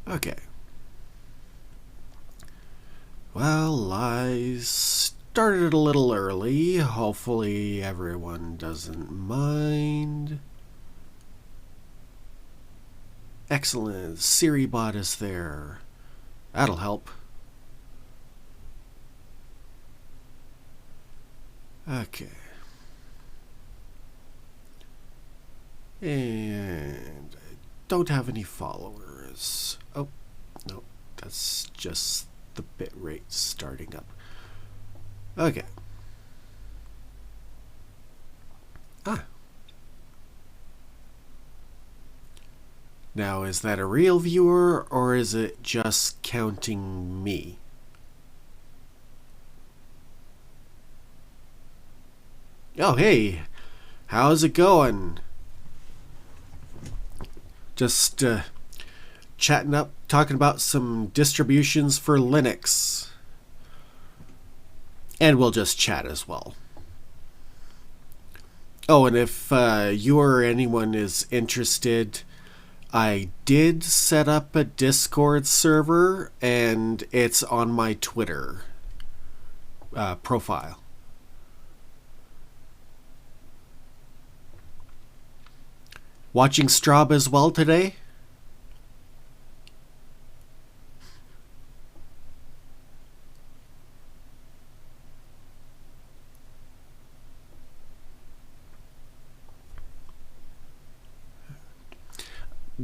Okay. Well, I started a little early. Hopefully everyone doesn't mind. Excellent. SiriBot is there. That'll help. Okay. And I don't have any followers. Oh, no. That's just the bitrate starting up. Okay. Ah. Now, is that a real viewer or is it just counting me? Oh, hey. How's it going? Just chatting up, talking about some distributions for Linux. And we'll just chat as well. Oh, and if you or anyone is interested, I did set up a Discord server, and it's on my Twitter profile. Watching Straub as well today?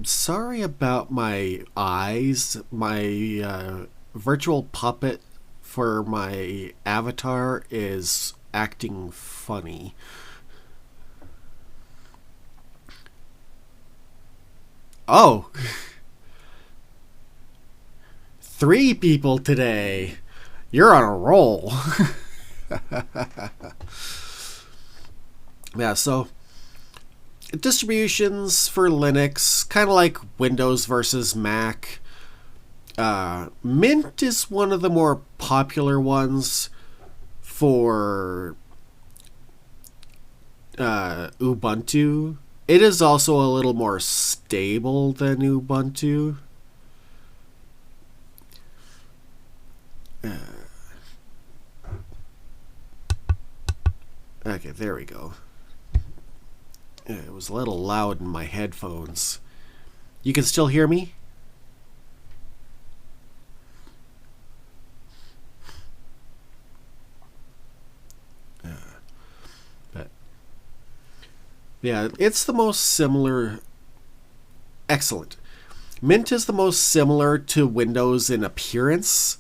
Sorry about my eyes. My virtual puppet for my avatar is acting funny. Oh, 3 people today. You're on a roll. Yeah, so distributions for Linux, kind of like Windows versus Mac. Mint is one of the more popular ones for Ubuntu. It is also a little more stable than Ubuntu. Okay, there we go. It was a little loud in my headphones. You can still hear me? But yeah, it's the most similar. Excellent. Mint is the most similar to Windows in appearance,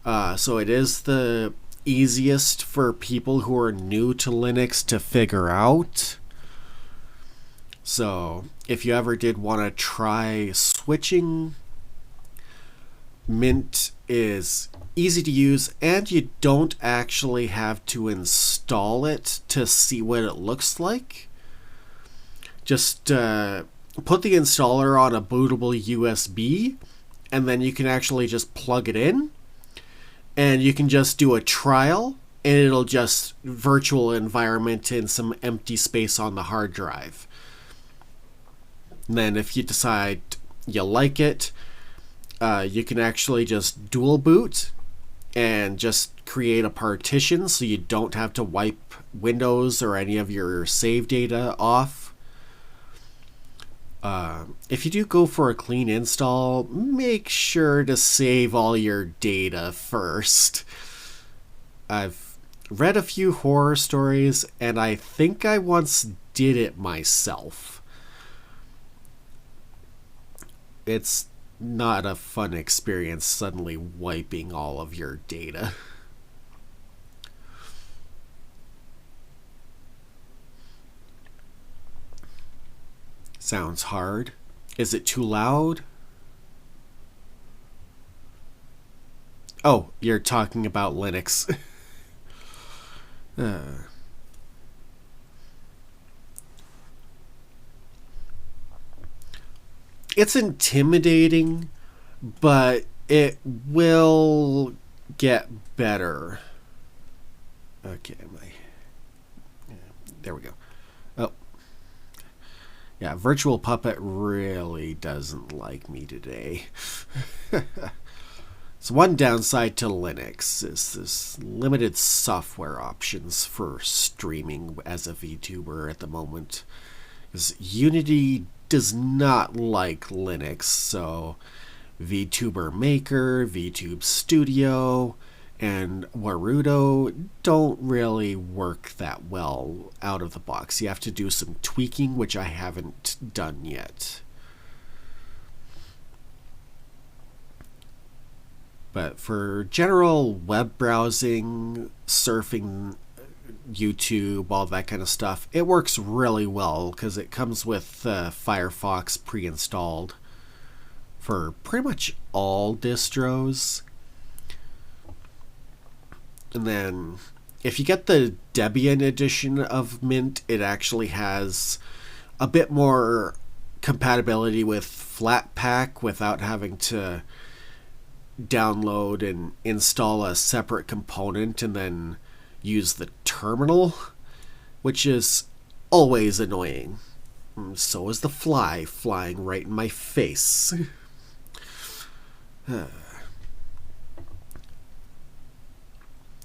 so it is the easiest for people who are new to Linux to figure out. So if you ever did want to try switching, Mint is easy to use, and you don't actually have to install it to see what it looks like. Just put the installer on a bootable USB, and then you can actually just plug it in, and you can just do a trial, and it'll just virtual environment in some empty space on the hard drive. And then if you decide you like it, you can actually just dual boot and just create a partition so you don't have to wipe Windows or any of your save data off. If you do go for a clean install, make sure to save all your data first. I've read a few horror stories, and I think I once did it myself. It's not a fun experience suddenly wiping all of your data. Sounds hard. Is it too loud? Oh, you're talking about Linux. uh, it's intimidating, but it will get better. Okay, there we go. Oh, yeah, Virtual Puppet really doesn't like me today. So one downside to Linux is this limited software options for streaming as a VTuber at the moment. Because Unity does not like Linux, so VTuber Maker, VTube Studio, and Warudo don't really work that well out of the box. You have to do some tweaking, which I haven't done yet. But for general web browsing, surfing, YouTube, all that kind of stuff, it works really well because it comes with Firefox pre-installed for pretty much all distros. And then if you get the Debian edition of Mint, it actually has a bit more compatibility with Flatpak without having to download and install a separate component and then use the terminal, which is always annoying. So is the fly flying right in my face.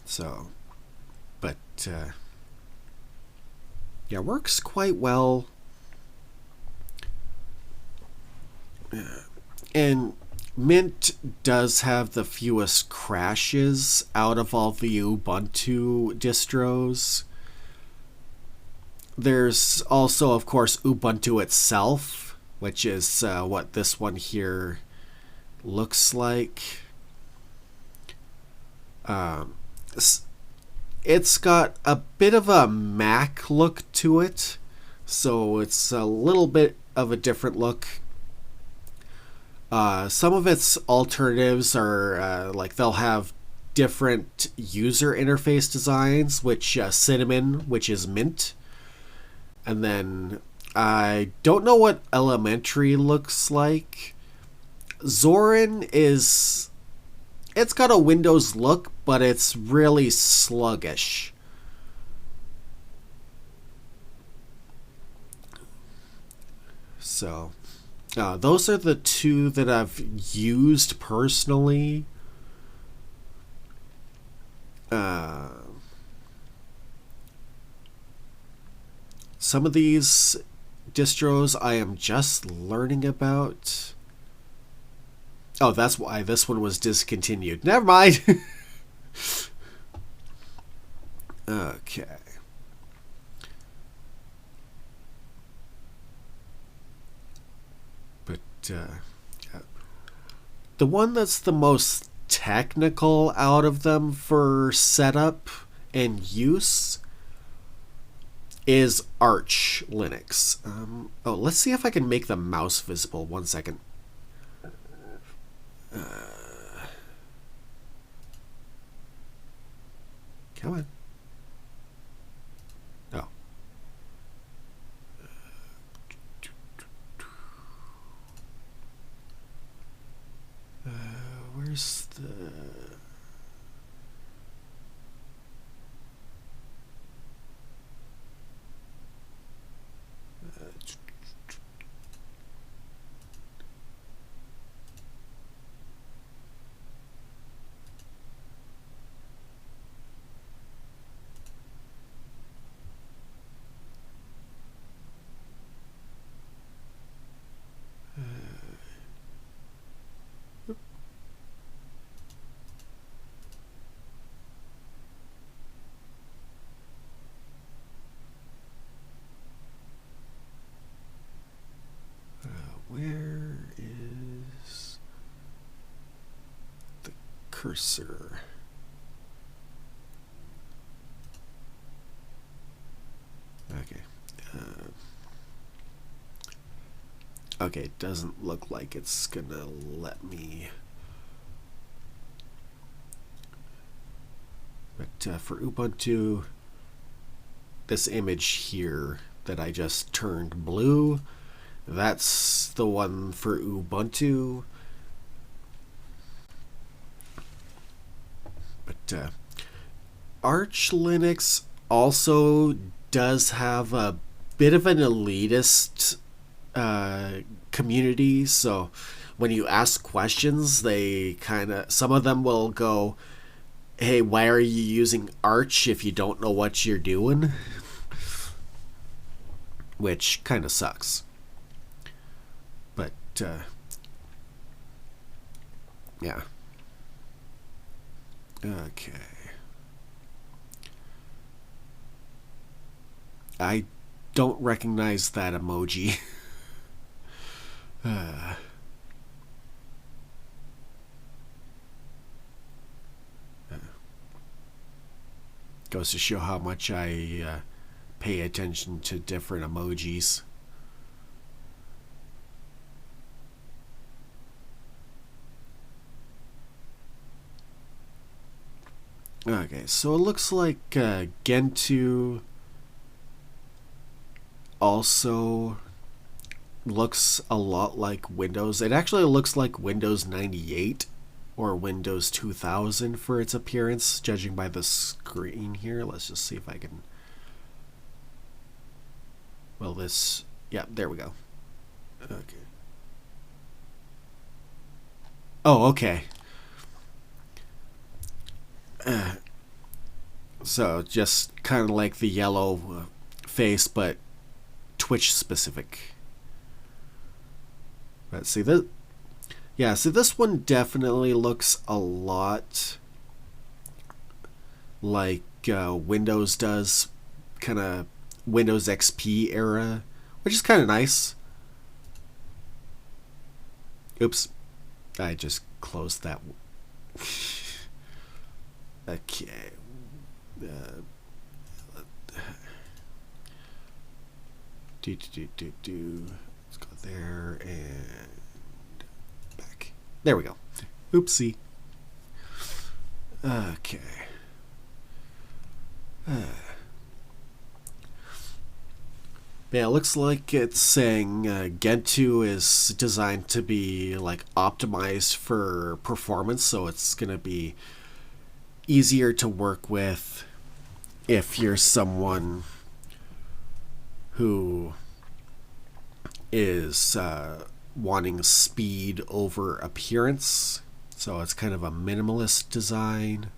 So, but yeah, works quite well. And Mint does have the fewest crashes out of all the Ubuntu distros. There's also, of course, Ubuntu itself, which is what this one here looks like. It's got a bit of a Mac look to it, so it's a little bit of a different look. Some of its alternatives are like they'll have different user interface designs, which Cinnamon, which is Mint. And then I don't know what Elementary looks like. Zorin is... It's got a Windows look, but it's really sluggish. So... those are the two that I've used personally. Some of these distros I am just learning about. Oh, that's why this one was discontinued. Never mind. Okay. The one that's the most technical out of them for setup and use is Arch Linux. Let's see if I can make the mouse visible. 1 second. Come on. Oh. Where's the... where is the cursor? Okay. Okay, it doesn't look like it's gonna let me. But for Ubuntu, this image here that I just turned blue, that's the one for Ubuntu. But Arch Linux also does have a bit of an elitist community, so when you ask questions, they kind of, some of them will go, hey, why are you using Arch if you don't know what you're doing? Which kind of sucks. But, yeah. Okay. I don't recognize that emoji. Goes to show how much I pay attention to different emojis. Okay, so it looks like Gentoo also looks a lot like Windows. It actually looks like Windows 98 or Windows 2000 for its appearance, judging by the screen here. Let's just see if I can... Well, this... Yeah, there we go. Okay. Oh, okay. So, just kind of like the yellow face, but Twitch specific. Let's see this. Yeah, so this one definitely looks a lot like Windows does, kind of Windows XP era, which is kind of nice. Oops, I just closed that. Okay. Let's go there and back. There we go. Oopsie. Okay. Yeah, it looks like it's saying Gentoo is designed to be like optimized for performance, so it's gonna be easier to work with if you're someone who is wanting speed over appearance. So it's kind of a minimalist design.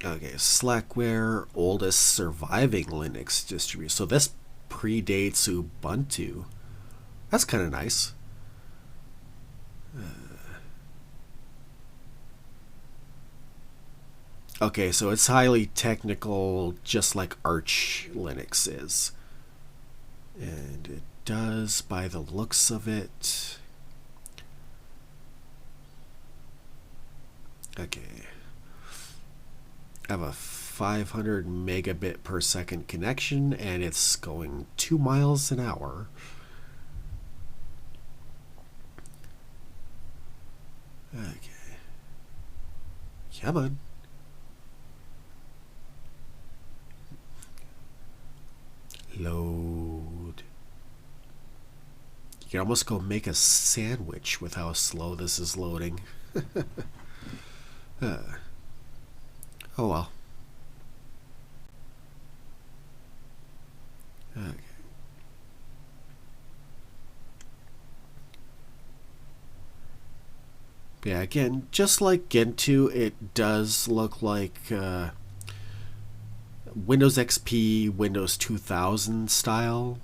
Okay, Slackware, oldest surviving Linux distribution. So this predates Ubuntu. That's kind of nice. Okay, so it's highly technical, just like Arch Linux is. And it does, by the looks of it. Okay. I have a 500 megabit per second connection, and it's going 2 miles an hour. Okay. Come on. Load. You can almost go make a sandwich with how slow this is loading. Oh well. Okay. Yeah, again, just like Gentoo, it does look like Windows XP, Windows 2000 style.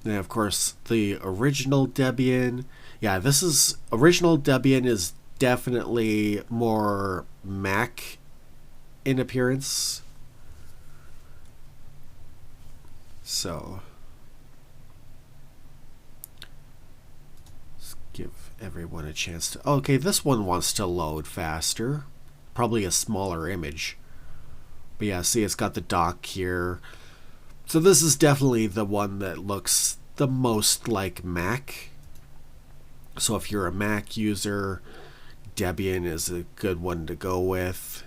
And of course, the original Debian. Yeah, this is original Debian is definitely more Mac in appearance. So let's give everyone a chance to. Okay, this one wants to load faster. Probably a smaller image. But yeah, see, it's got the dock here. So this is definitely the one that looks the most like Mac. So if you're a Mac user, Debian is a good one to go with.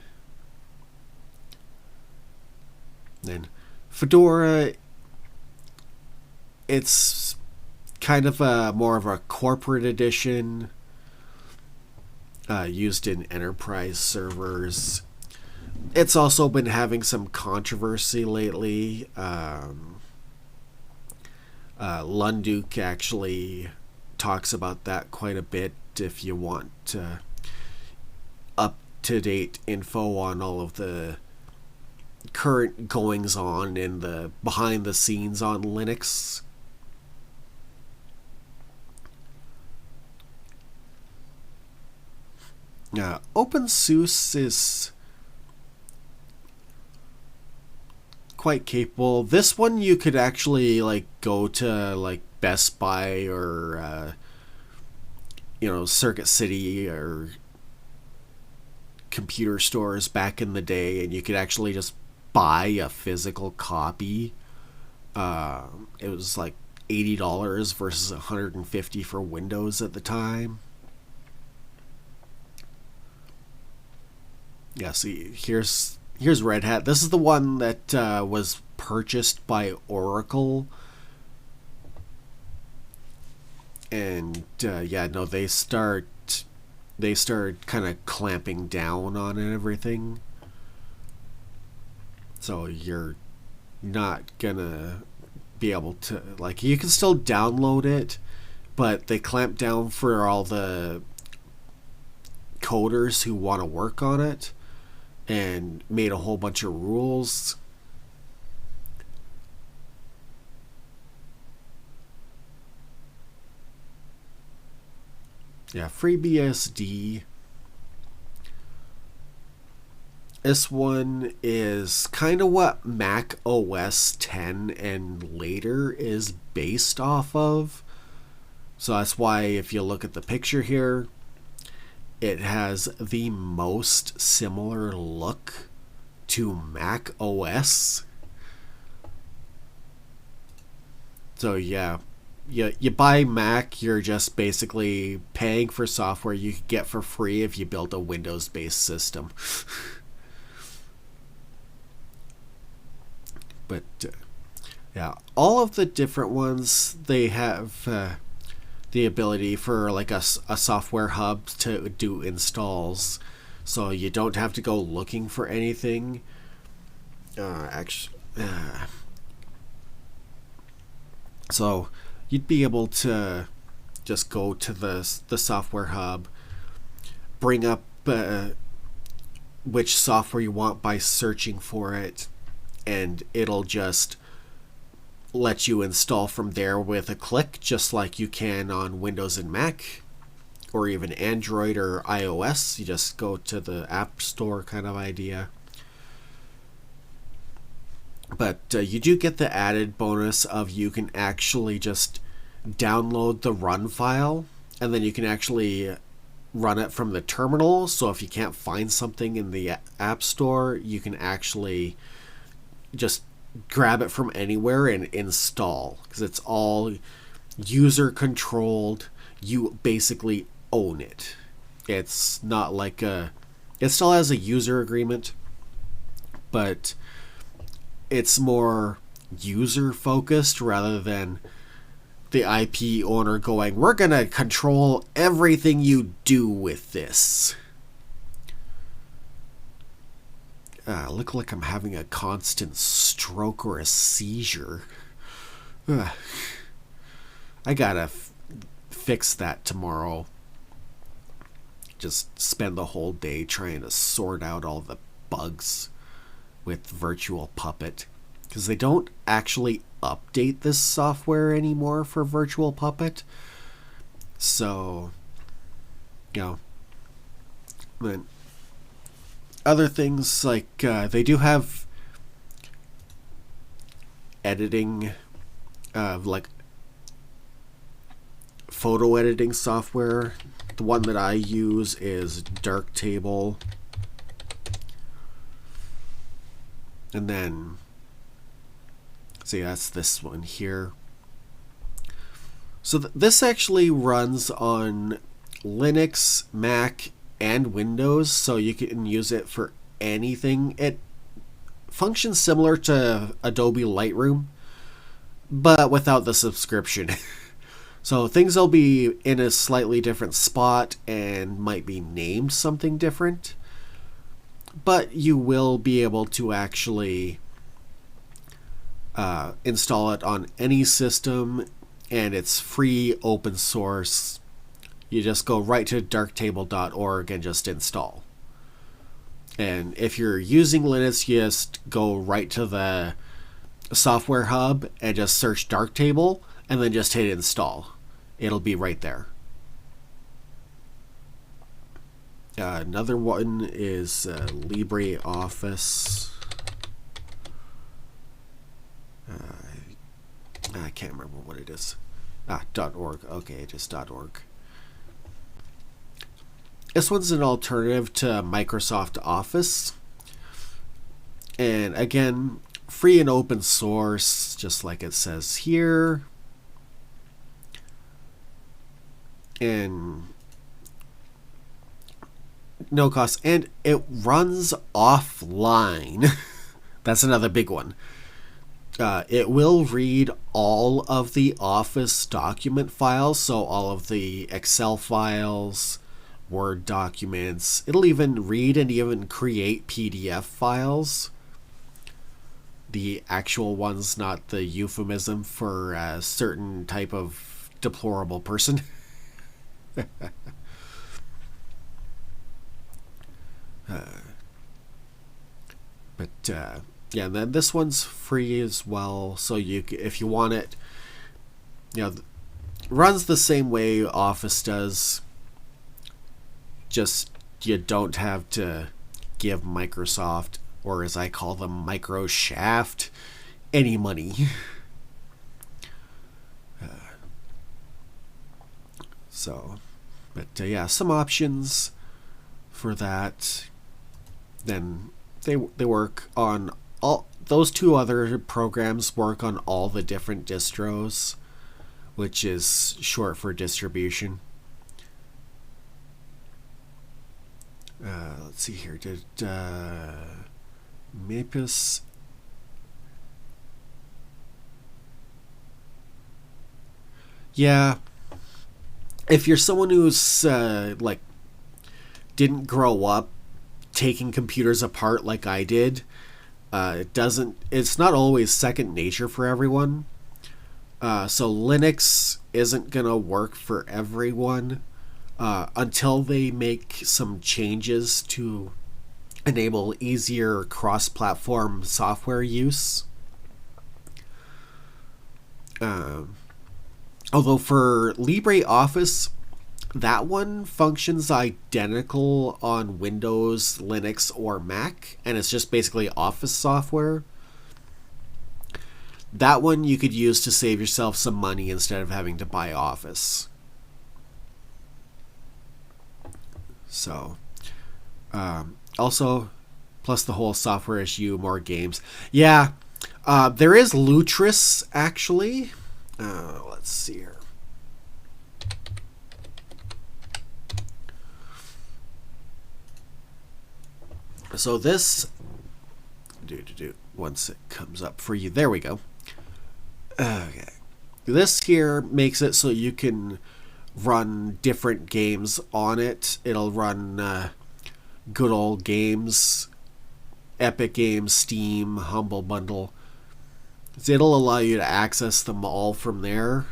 Then Fedora, it's kind of a more of a corporate edition, used in enterprise servers. It's also been having some controversy lately. Lunduke actually talks about that quite a bit if you want up to date info on all of the current goings on in the behind the scenes on Linux. OpenSUSE is quite capable. This one you could actually like go to like Best Buy or Circuit City or computer stores back in the day, and you could actually just buy a physical copy. It was like $80 versus $150 for Windows at the time. Yeah, see, here's Red Hat. This is the one that was purchased by Oracle. And they started kind of clamping down on it and everything. So you're not gonna be able to, like, you can still download it, but they clamp down for all the coders who want to work on it and made a whole bunch of rules. Yeah, FreeBSD. This one is kind of what Mac OS 10 and later is based off of. So that's why if you look at the picture here, it has the most similar look to Mac OS. So yeah, you buy Mac, you're just basically paying for software you could get for free if you build a Windows-based system. But yeah, all of the different ones, they have the ability for like a software hub to do installs, so you don't have to go looking for anything. So you'd be able to just go to the software hub, bring up which software you want by searching for it, and it'll just let you install from there with a click, just like you can on Windows and Mac, or even Android or iOS. You just go to the App Store kind of idea. But you do get the added bonus of you can actually just download the run file, and then you can actually run it from the terminal. So if you can't find something in the App Store, you can actually just grab it from anywhere and install, because it's all user controlled. You basically own it. It's not like it still has a user agreement, but it's more user focused rather than the IP owner going, we're gonna control everything you do with this. Look like I'm having a constant stroke or a seizure. I gotta fix that tomorrow. Just spend the whole day trying to sort out all the bugs with Virtual Puppet, because they don't actually update this software anymore for Virtual Puppet. So, then other things like they do have editing, like photo editing software. The one that I use is Darktable. And then, see, that's this one here. So this actually runs on Linux, Mac, and Windows, so you can use it for anything. It functions similar to Adobe Lightroom, but without the subscription. So things will be in a slightly different spot and might be named something different, but you will be able to actually install it on any system, and it's free, open source. You just go right to darktable.org and just install. And if you're using Linux, you just go right to the software hub and just search Darktable and then just hit install. It'll be right there. Another one is LibreOffice. I can't remember what it is. .org. Okay, just .org. This one's an alternative to Microsoft Office. And again, free and open source, just like it says here. And no cost. And it runs offline. That's another big one. It will read all of the Office document files, so all of the Excel files, Word documents. It'll even read and even create PDF files. The actual ones, not the euphemism for a certain type of deplorable person. Yeah, then this one's free as well. So if you want it, runs the same way Office does. Just you don't have to give Microsoft, or as I call them, Microshaft, any money. Yeah, some options for that. Then they work on all those two other programs. Work on all the different distros, which is short for distribution. Let's see here. Did Mapus? Yeah. If you're someone who's like didn't grow up taking computers apart like I did, it's not always second nature for everyone. So Linux isn't gonna work for everyone until they make some changes to enable easier cross-platform software use. Although for LibreOffice, that one functions identical on Windows, Linux, or Mac, and it's just basically Office software. That one you could use to save yourself some money instead of having to buy Office. So, also, plus the whole software issue, more games. Yeah, there is Lutris, actually. Let's see here. So this, once it comes up for you, there we go. Okay, this here makes it so you can run different games on it. It'll run good old games, Epic Games, Steam, Humble Bundle. So it'll allow you to access them all from there.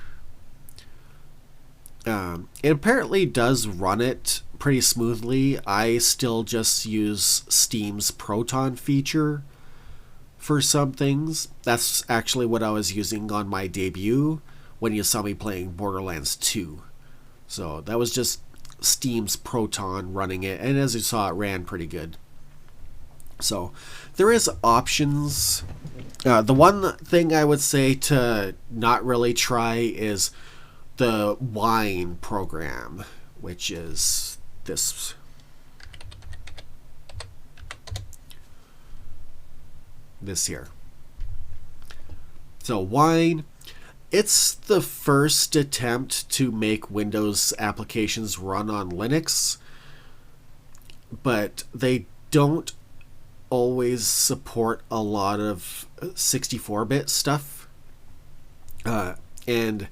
It apparently does run it pretty smoothly. I still just use Steam's Proton feature for some things. That's actually what I was using on my debut when you saw me playing Borderlands 2. So that was just Steam's Proton running it, and as you saw, it ran pretty good. So there is options. The one thing I would say to not really try is the Wine program, which is this. This here. So Wine, it's the first attempt to make Windows applications run on Linux, but they don't always support a lot of 64-bit stuff. And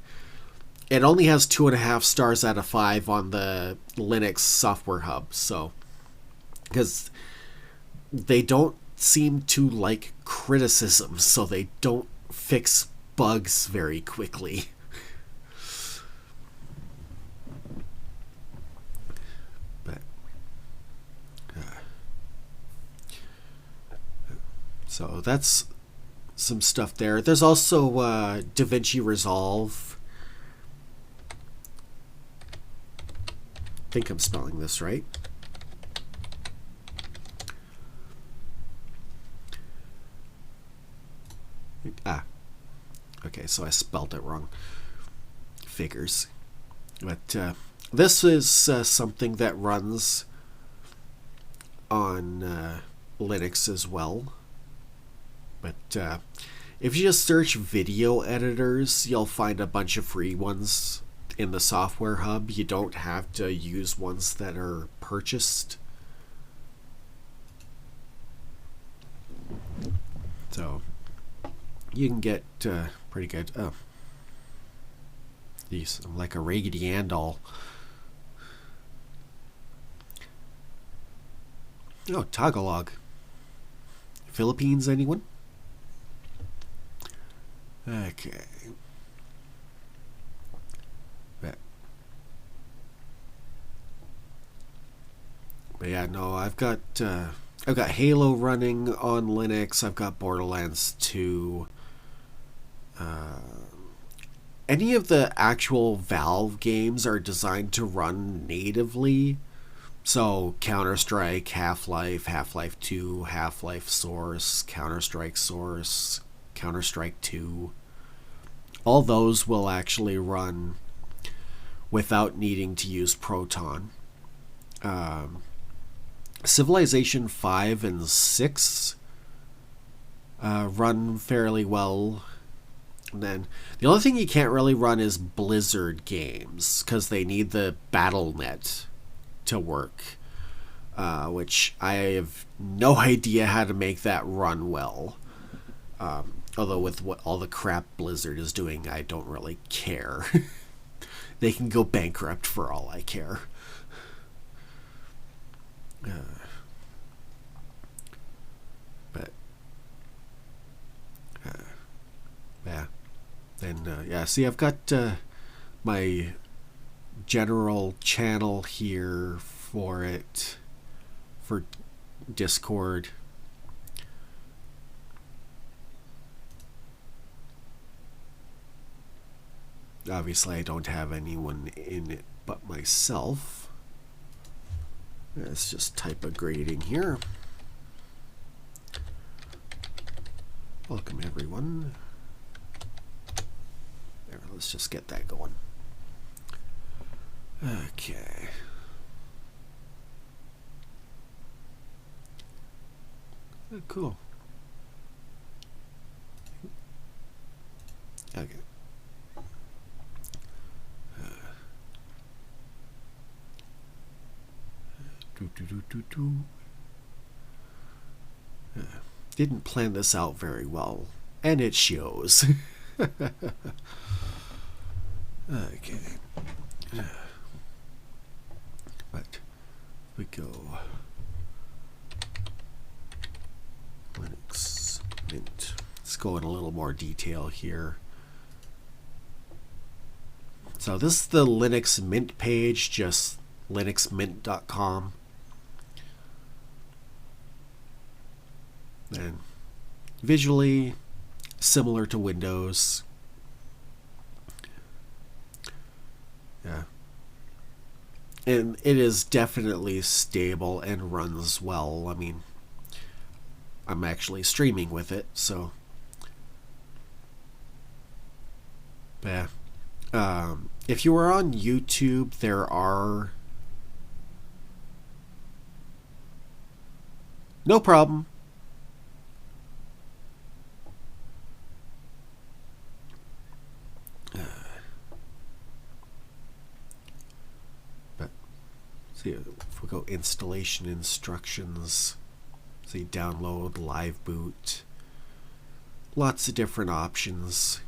it only has 2.5 stars out of 5 on the Linux Software Hub. So, because they don't seem to like criticism, so they don't fix bugs very quickly. But so that's some stuff there. There's also DaVinci Resolve. I think I'm spelling this right. Okay, so I spelled it wrong. Figures. But this is something that runs on Linux as well. But if you just search video editors, you'll find a bunch of free ones in the Software Hub. You don't have to use ones that are purchased. So you can get pretty good. Oh, geez, I'm like a Raggedy Ann doll. Oh, Tagalog. Philippines, anyone? Okay. But yeah, no, I've got Halo running on Linux. I've got Borderlands 2. Any of the actual Valve games are designed to run natively. So Counter-Strike, Half-Life, Half-Life 2, Half-Life Source, Counter-Strike Source, Counter-Strike 2. All those will actually run without needing to use Proton. Civilization 5 and 6 run fairly well. And then the only thing you can't really run is Blizzard games because they need the BattleNet to work, which I have no idea how to make that run well. Although with what all the crap Blizzard is doing, I don't really care. They can go bankrupt for all I care. But yeah, and yeah. See, I've got my general channel here for it for Discord. Obviously, I don't have anyone in it but myself. Let's just type a greeting here. Welcome, everyone. There, let's just get that going. Okay. Oh, cool. Okay. Didn't plan this out very well, and it shows. Okay. But we go Linux Mint. Let's go in a little more detail here. So this is the Linux Mint page, just linuxmint.com. And visually similar to Windows. Yeah. And it is definitely stable and runs well. I mean, I'm actually streaming with it, so yeah. If you are on YouTube, there are no problem. But see, if we go installation instructions, see download, live boot, lots of different options.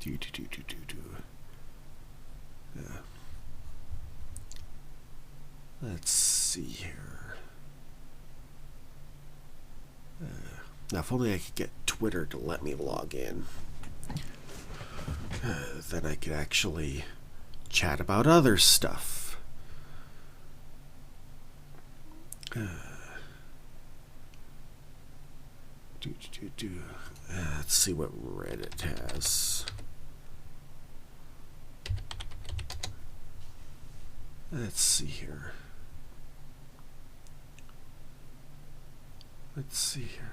Do, do, do, do, do, do. Let's see here. Now, if only I could get Twitter to let me log in. Then I could actually chat about other stuff. Let's see what Reddit has. Let's see here. Let's see here.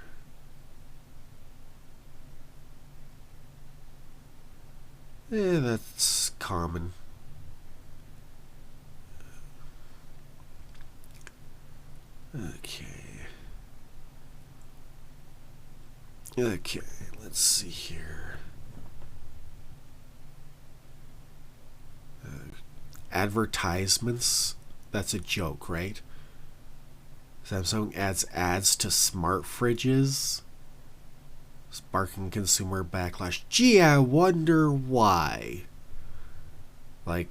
Yeah, that's common. Okay. Okay, let's see here. Advertisements? That's a joke, right? Samsung adds ads to smart fridges, sparking consumer backlash. Gee, I wonder why. Like,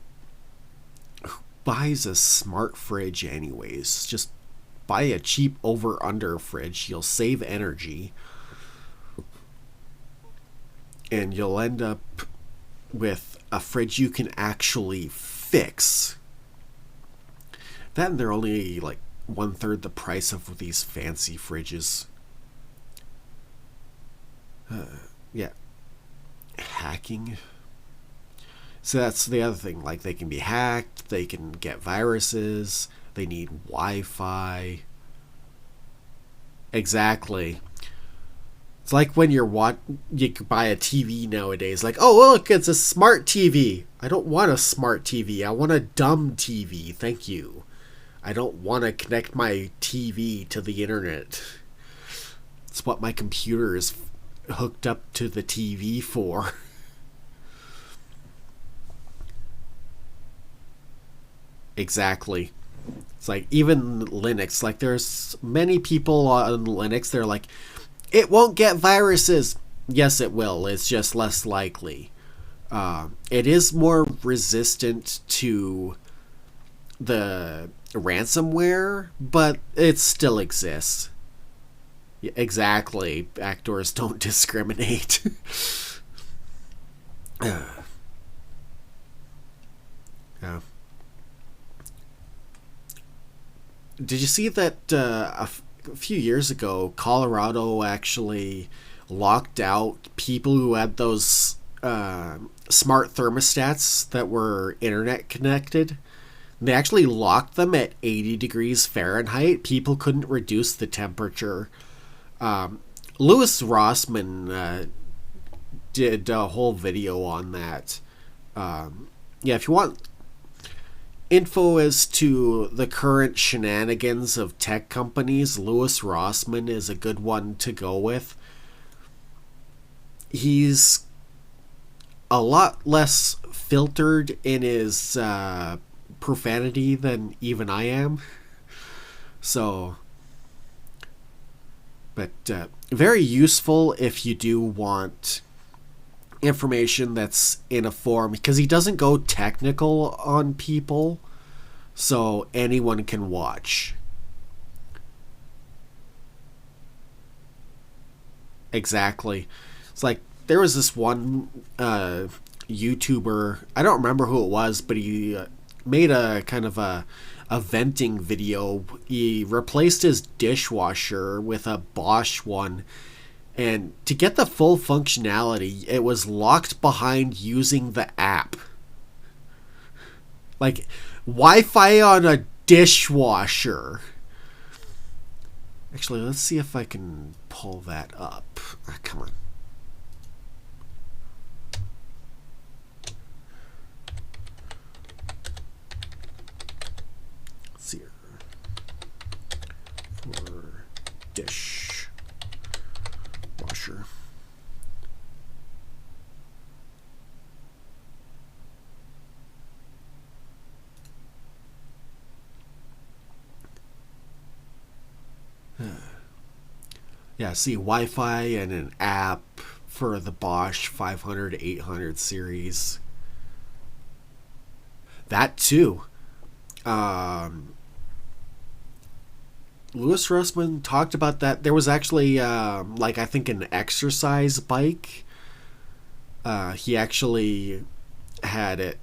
who buys a smart fridge anyways? Just buy a cheap over-under fridge. You'll save energy. And you'll end up with a fridge you can actually fix. That, and they're only like 1/3 the price of these fancy fridges. Yeah. Hacking. So that's the other thing. Like, they can be hacked, they can get viruses, they need Wi-Fi. Exactly. It's like when you can buy a TV nowadays. Like, oh, look, it's a smart TV. I don't want a smart TV. I want a dumb TV. Thank you. I don't want to connect my TV to the internet. It's what my computer is hooked up to the TV for. Exactly. It's like, even Linux. Like, there's many people on Linux, they're like, it won't get viruses. Yes, it will. It's just less likely. It is more resistant to the ransomware, but it still exists. Yeah, exactly. Backdoors don't discriminate. Yeah. Did you see that a few years ago, Colorado actually locked out people who had those smart thermostats that were internet connected? They actually locked them at 80 degrees Fahrenheit. People couldn't reduce the temperature. Louis Rossman did a whole video on that. Yeah, if you want info as to the current shenanigans of tech companies, Louis Rossman is a good one to go with. He's a lot less filtered in his profanity than even I am. So, but very useful if you do want information that's in a form, because he doesn't go technical on people, so anyone can watch. Exactly. It's like, there was this one YouTuber, I don't remember who it was, but he made a kind of a venting video. He replaced his dishwasher with a Bosch one, and to get the full functionality, it was locked behind using the app. Like, Wi-Fi on a dishwasher. Actually, let's see if I can pull that up. Come on. Let's see here. For dishwasher. Yeah, see, Wi-Fi and an app for the Bosch 500 800 series. That too. Louis Russman talked about that. There was actually, like, I think an exercise bike. He actually had it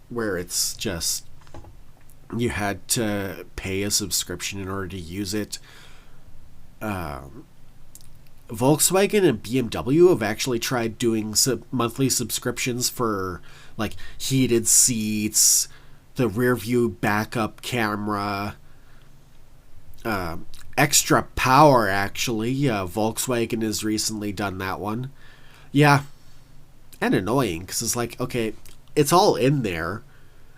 where it's just you had to pay a subscription in order to use it. Volkswagen and BMW have actually tried doing monthly subscriptions for, like, heated seats, the rear view backup camera, extra power, actually. Volkswagen has recently done that one. Yeah, and annoying, because it's like, okay, it's all in there.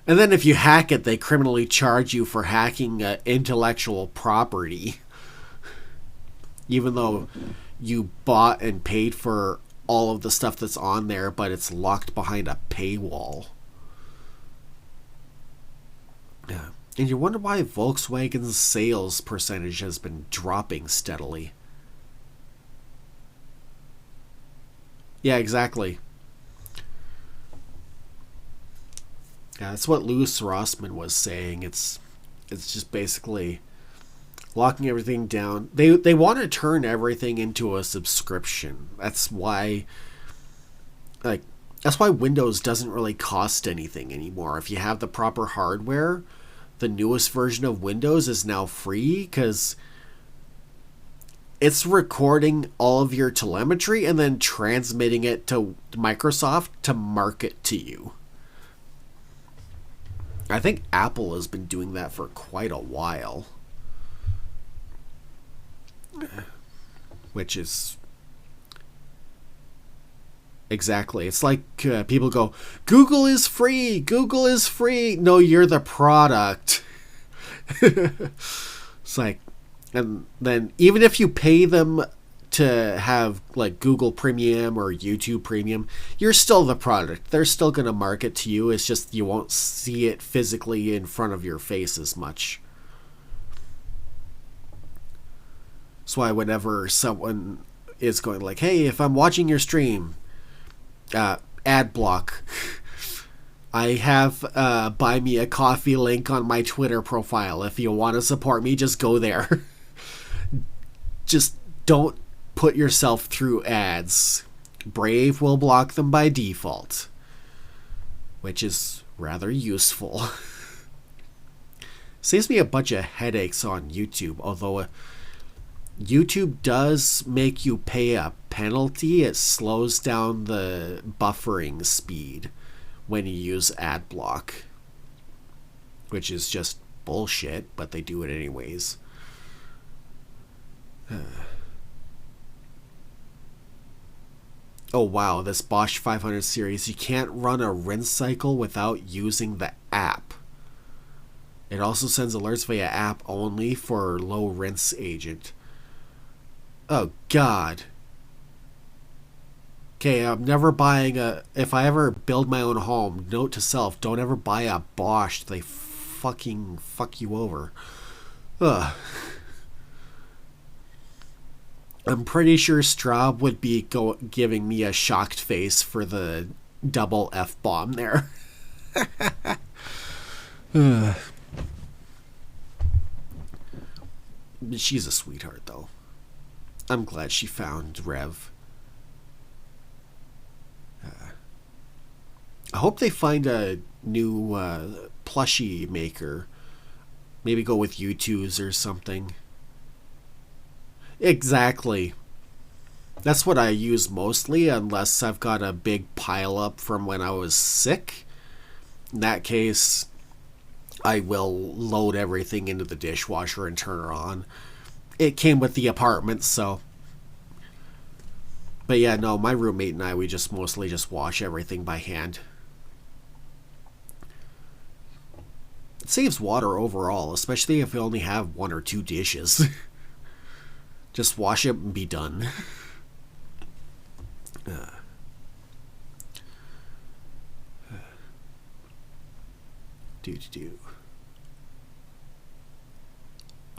And then if you hack it, they criminally charge you for hacking intellectual property. Even though you bought and paid for all of the stuff that's on there, but it's locked behind a paywall. Yeah. And you wonder why Volkswagen's sales percentage has been dropping steadily. Yeah, exactly. Yeah, that's what Louis Rossmann was saying. It's just basically locking everything down. They want to turn everything into a subscription. That's why Windows doesn't really cost anything anymore. If you have the proper hardware, the newest version of Windows is now free because it's recording all of your telemetry and then transmitting it to Microsoft to market to you. I think Apple has been doing that for quite a while. Which is exactly, it's like people go, Google is free, Google is free. No, you're the product. It's like, and then even if you pay them to have like Google Premium or YouTube Premium, you're still the product. They're still going to market to you. It's just you won't see it physically in front of your face as much. That's why whenever someone is going like, hey, if I'm watching your stream, ad block. I have buy me a coffee link on my Twitter profile. If you want to support me, just go there. Just don't put yourself through ads. Brave will block them by default, which is rather useful. Saves me a bunch of headaches on YouTube, although YouTube does make you pay a penalty. It slows down the buffering speed when you use ad block, which is just bullshit, but they do it anyways. Oh wow, this Bosch 500 series, you can't run a rinse cycle without using the app. It also sends alerts via app only for low rinse agent. Oh god. Okay, I'm never buying if I ever build my own home, note to self, don't ever buy a Bosch. They fucking fuck you over. Ugh. I'm pretty sure Straub would be giving me a shocked face for the double F-bomb there. She's a sweetheart, though. I'm glad she found Rev. I hope they find a new plushie maker. Maybe go with U2s or something. Exactly. That's what I use mostly, unless I've got a big pile up from when I was sick. In that case, I will load everything into the dishwasher and turn her on. It came with the apartment, so. But yeah, no, my roommate and I, we just mostly just wash everything by hand. It saves water overall, especially if you only have 1 or 2 dishes. Just wash it and be done.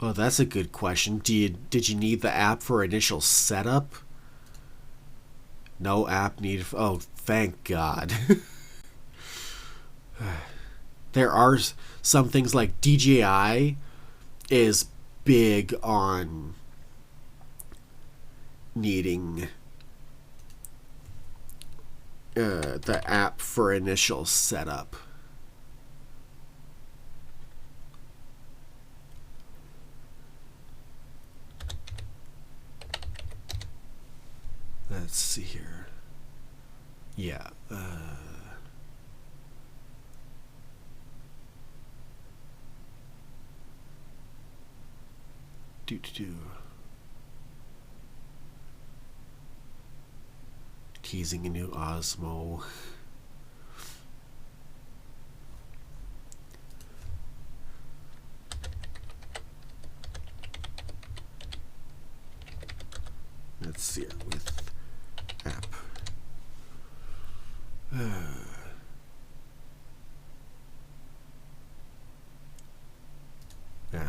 Oh, that's a good question. Did you need the app for initial setup? No app needed. Oh, thank God. There are some things like DJI is big on needing the app for initial setup. Let's see here. Yeah. Do. Teasing a new Osmo. Let's see it with app. Yeah.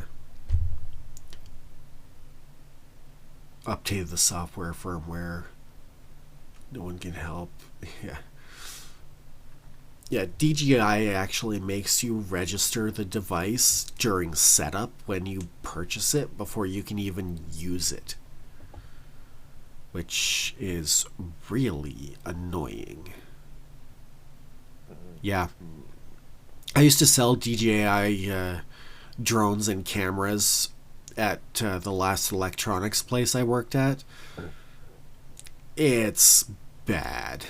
Updated the software firmware. No one can help. Yeah. Yeah, DJI actually makes you register the device during setup when you purchase it before you can even use it, which is really annoying. Yeah. I used to sell DJI drones and cameras at the last electronics place I worked at. It's bad.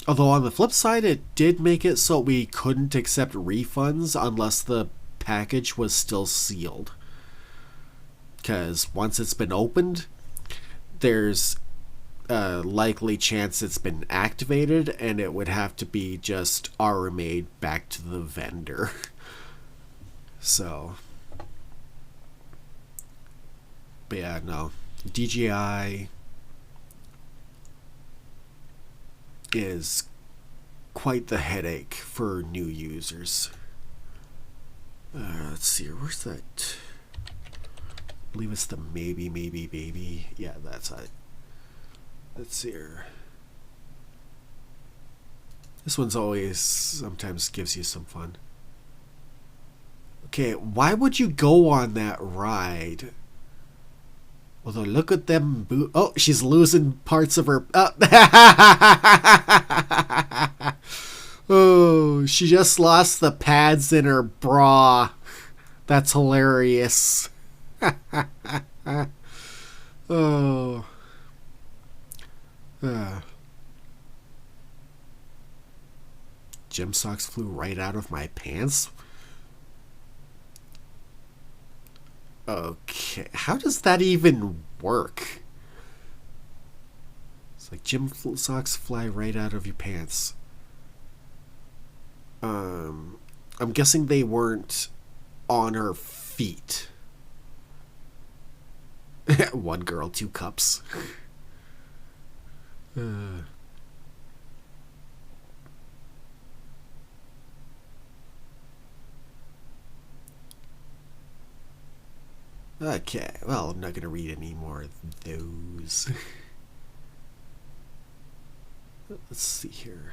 Although on the flip side, it did make it so we couldn't accept refunds unless the package was still sealed. Because once it's been opened, there's a likely chance it's been activated, and it would have to be just remade back to the vendor. So, but yeah, no. DJI is quite the headache for new users. Let's see, where's that? I believe it's the maybe baby. Yeah, that's it. Let's see here. This one's always sometimes gives you some fun. Okay, why would you go on that ride? Although, look at them. Oh, she's losing parts of her. Oh, she just lost the pads in her bra. That's hilarious. Oh. Gym socks flew right out of my pants? Okay, how does that even work? It's like gym socks fly right out of your pants. I'm guessing they weren't on her feet. One girl, two cups. Okay, well, I'm not going to read any more of those. Let's see here.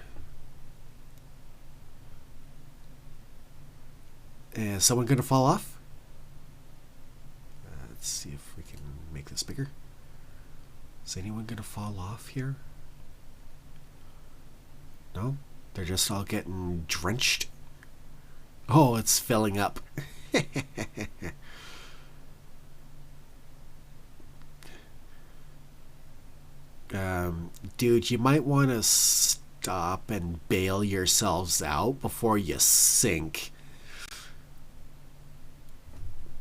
Is someone going to fall off? Let's see if we can make this bigger. Is anyone going to fall off here? No? They're just all getting drenched? Oh, it's filling up. Dude, you might want to stop and bail yourselves out before you sink.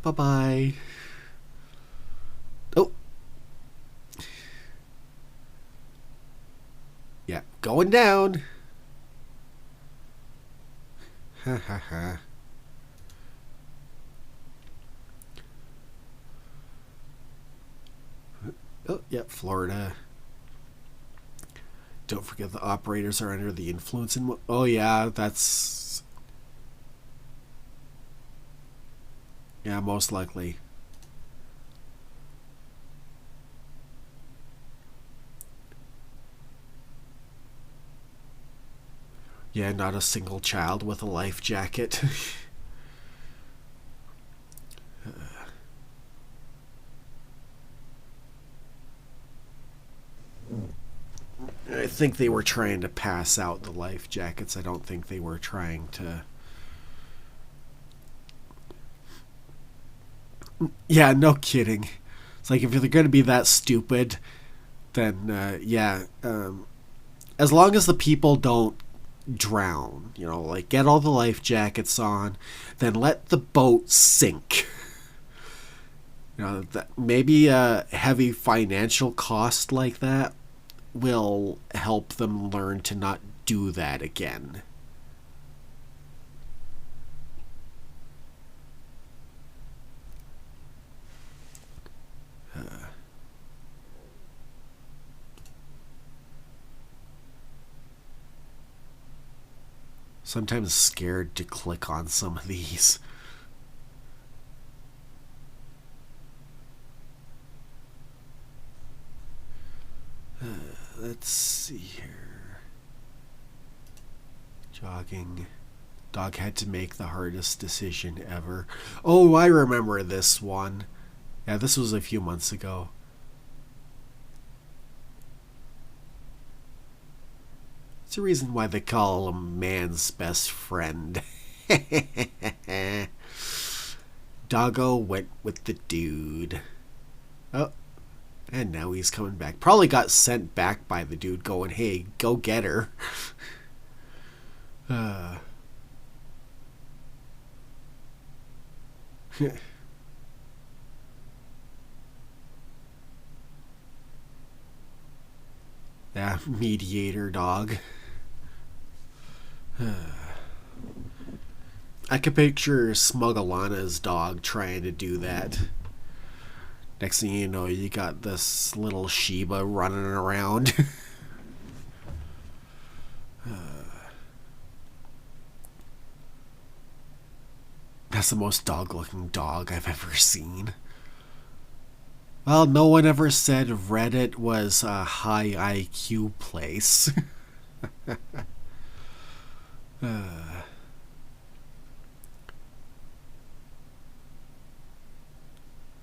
Bye-bye. Oh. Yeah, going down. Ha ha ha. Oh, yeah, Florida. Don't forget the operators are under the influence. Oh, yeah, that's... Yeah, most likely. Yeah, not a single child with a life jacket. I think they were trying to pass out the life jackets. I don't think they were trying to. Yeah, no kidding. It's like if they're going to be that stupid, then yeah. As long as the people don't drown, like get all the life jackets on, then let the boat sink. Maybe a heavy financial cost like that will help them learn to not do that again. Sometimes scared to click on some of these. Let's see here. Jogging. Dog had to make the hardest decision ever. Oh, I remember this one. Yeah, this was a few months ago. It's the reason why they call him man's best friend. Doggo went with the dude. Oh, and now he's coming back. Probably got sent back by the dude going, hey, go get her. Yeah, mediator dog. I could picture Smugalana's dog trying to do that. Next thing you know, you got this little Shiba running around. That's the most dog-looking dog I've ever seen. Well, no one ever said Reddit was a high IQ place.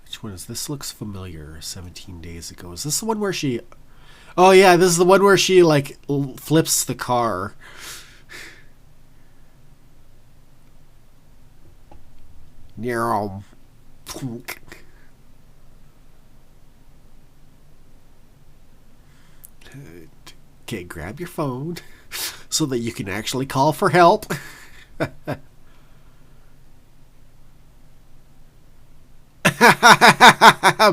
Which one is this? Looks familiar. 17 days ago. Is this the one where she... Oh yeah, this is the one where she like flips the car. Nero. Okay, grab your phone so that you can actually call for help.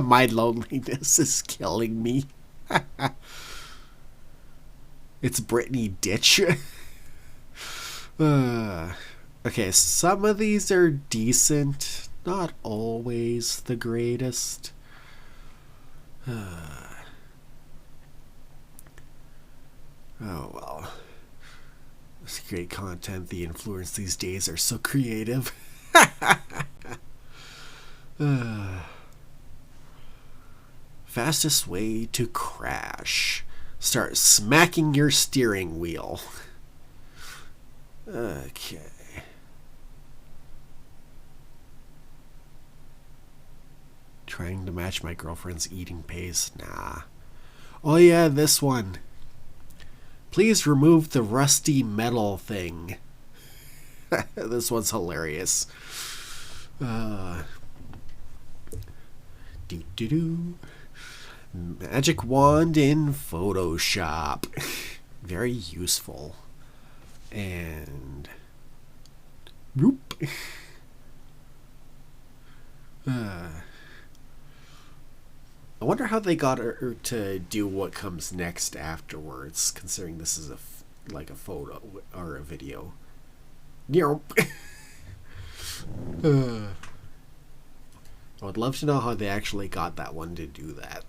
My loneliness is killing me. It's Brittany Ditch. Okay, some of these are decent, not always the greatest. Oh well. It's great content. The influencers these days are so creative. Fastest way to crash. Start smacking your steering wheel. Okay. Trying to match my girlfriend's eating pace. Nah. Oh yeah, this one. Please remove the rusty metal thing. This one's hilarious. Magic wand in Photoshop. Very useful. And whoop. I wonder how they got her to do what comes next afterwards, considering this is like a photo or a video. I would love to know how they actually got that one to do that.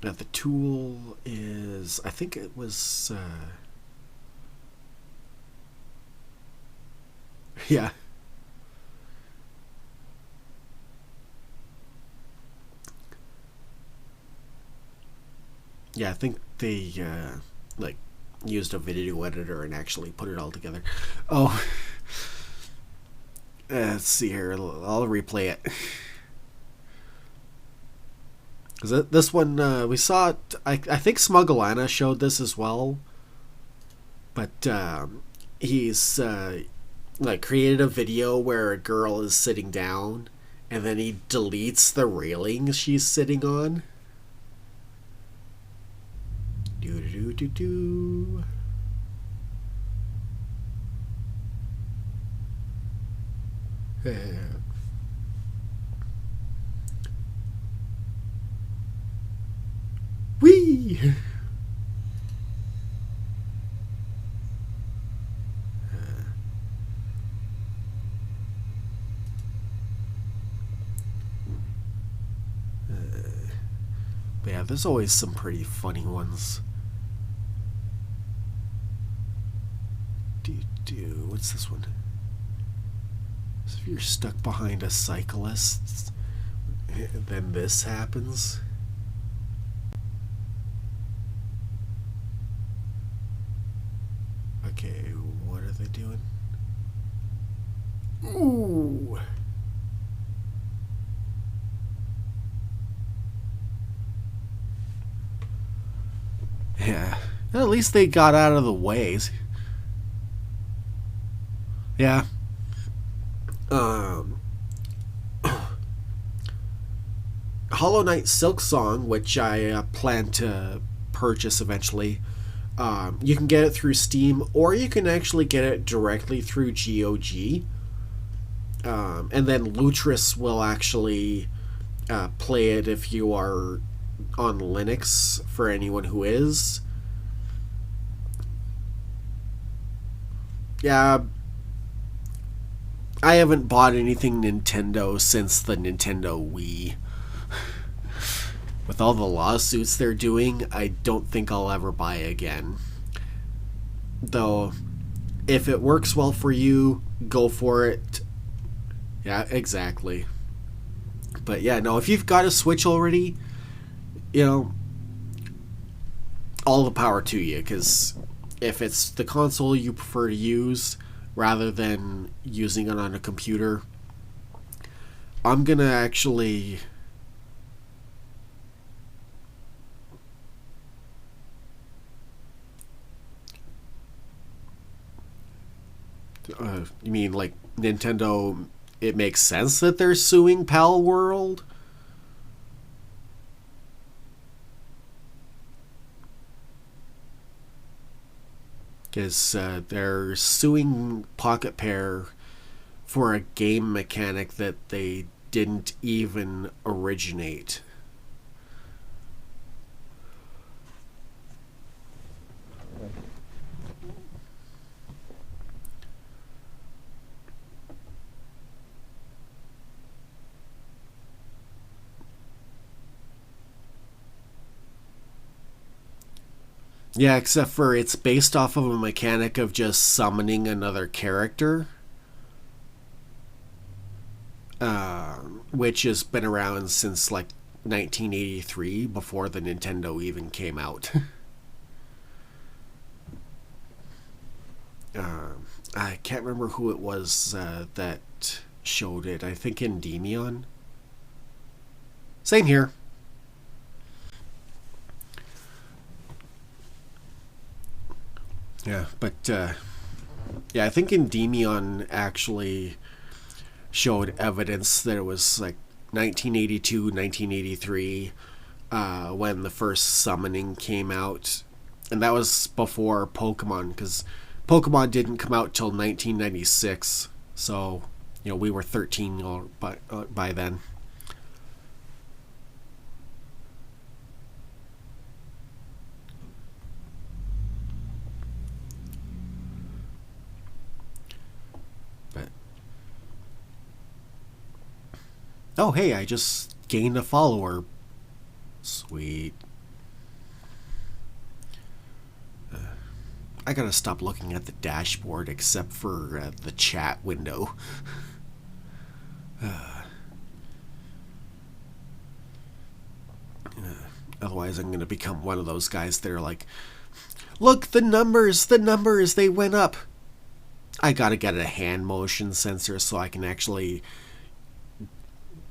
Now the tool is, I think it was, yeah. Yeah, I think they like used a video editor and actually put it all together. Oh, let's see here. I'll replay it. Because this one, we saw it, I think Smugglana showed this as well. But he's like created a video where a girl is sitting down and then he deletes the railing she's sitting on. Do do do do. Whee! But yeah, there's always some pretty funny ones. What's this one? So if you're stuck behind a cyclist, then this happens. Okay, what are they doing? Ooh! Yeah. At least they got out of the ways. Yeah. Hollow Knight Silk Song, which I plan to purchase eventually. You can get it through Steam, or you can actually get it directly through GOG. And then Lutris will actually play it if you are on Linux, for anyone who is. Yeah, I haven't bought anything Nintendo since the Nintendo Wii. With all the lawsuits they're doing, I don't think I'll ever buy again. Though, if it works well for you, go for it. Yeah, exactly. But yeah, no, if you've got a Switch already, you know, all the power to you, because if it's the console you prefer to use rather than using it on a computer, I'm gonna actually you mean like Nintendo, it makes sense that they're suing Pal World? Because they're suing Pocket Pair for a game mechanic that they didn't even originate. Yeah, except for it's based off of a mechanic of just summoning another character, which has been around since like 1983, before the Nintendo even came out. I can't remember who it was that showed it. I think Endymion. Same here. Yeah, but yeah, I think Endymion actually showed evidence that it was like 1982, 1983 when the first summoning came out. And that was before Pokemon, because Pokemon didn't come out till 1996. So, you know, we were 13 by then. But oh, hey, I just gained a follower. Sweet. I gotta stop looking at the dashboard except for the chat window. Otherwise, I'm going to become one of those guys that are like, look, the numbers, they went up. I got to get a hand motion sensor so I can actually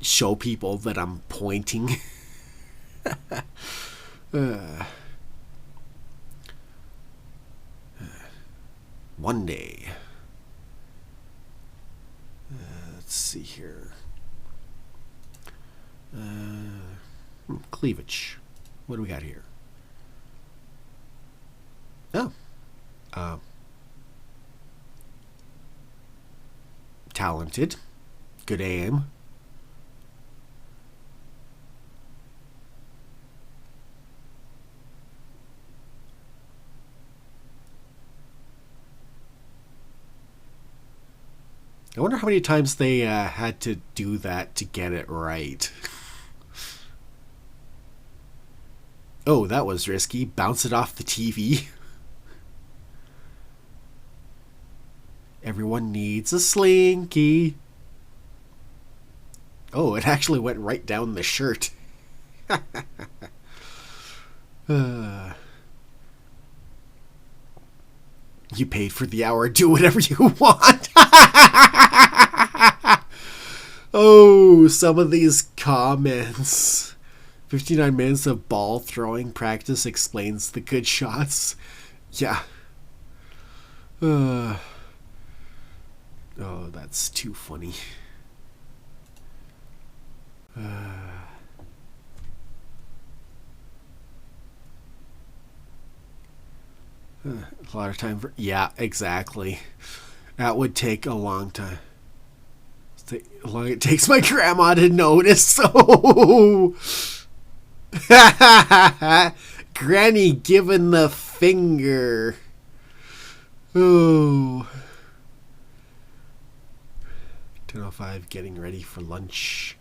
show people that I'm pointing. One day. Let's see here. Cleavage. What do we got here? Oh. Talented. Good aim. I wonder how many times they had to do that to get it right. Oh, that was risky. Bounce it off the TV. Everyone needs a slinky. Oh, it actually went right down the shirt. You paid for the hour. Do whatever you want. Oh, some of these comments. 59 minutes of ball throwing practice explains the good shots. Yeah. Oh, that's too funny. A lot of time for... Yeah, exactly. That would take a long time. How long it takes my grandma to notice. Oh! Granny giving the finger. Oh. 10:05, getting ready for lunch.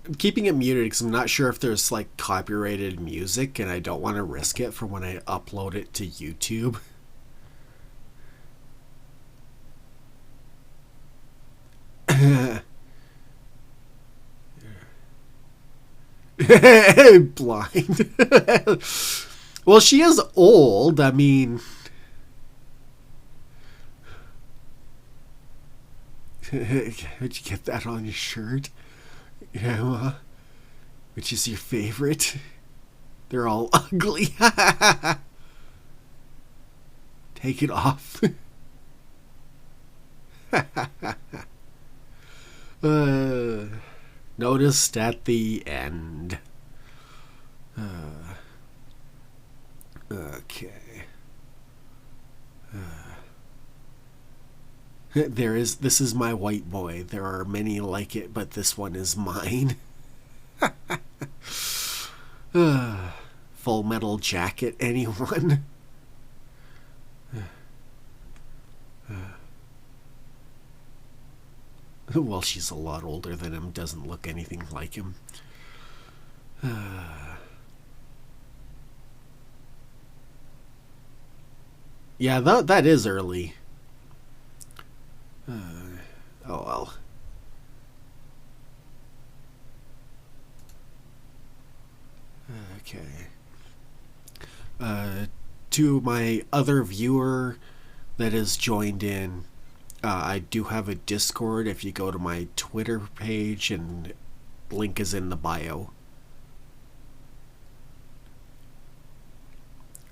I'm keeping it muted because I'm not sure if there's like copyrighted music and I don't want to risk it for when I upload it to YouTube. Blind. Well, she is old. I mean... How'd you get that on your shirt? Yeah, which is your favorite? They're all ugly. Take it off. Noticed at the end. Okay. This is my white boy. There are many like it, but this one is mine. Full Metal Jacket, anyone? Well, she's a lot older than him, doesn't look anything like him. Yeah, that is early. Oh well. Okay. To my other viewer that has joined in, I do have a Discord. If you go to my Twitter page, and link is in the bio.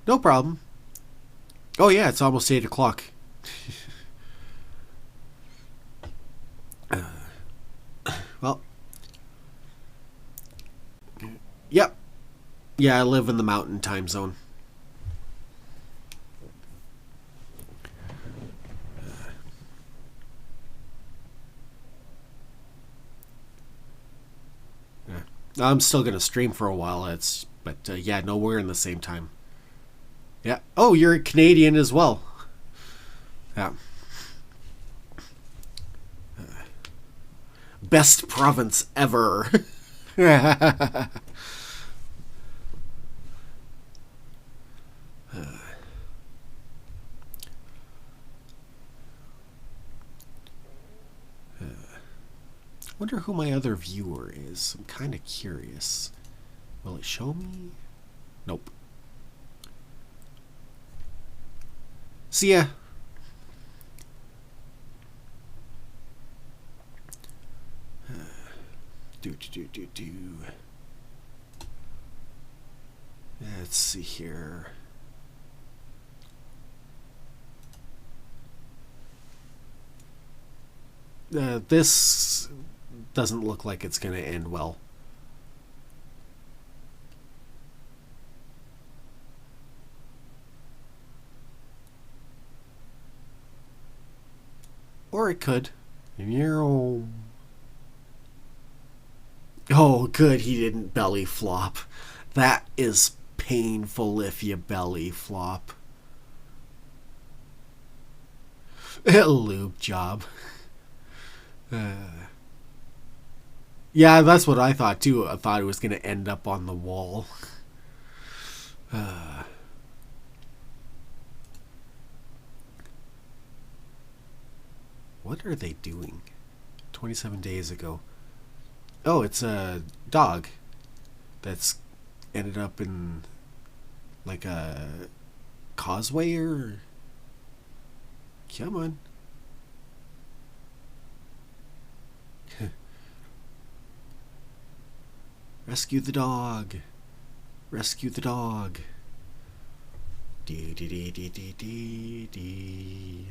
No problem. Oh yeah, it's almost 8 o'clock. Well, yep. Yeah, I live in the mountain time zone. I'm still gonna stream for a while. But yeah, no, we're in the same time. Yeah. Oh, you're a Canadian as well. Yeah. Best province ever. Wonder who my other viewer is. I'm kind of curious. Will it show me? Nope. See ya. Let's see here. This doesn't look like it's going to end well. Or it could. Oh, good, he didn't belly flop. That is painful if you belly flop. Lube job. Yeah, that's what I thought too. I thought it was going to end up on the wall. What are they doing? 27 days ago. Oh, it's a dog that's ended up in like a causeway or... Come on. Rescue the dog. Rescue the dog. Dee dee dee dee dee dee dee.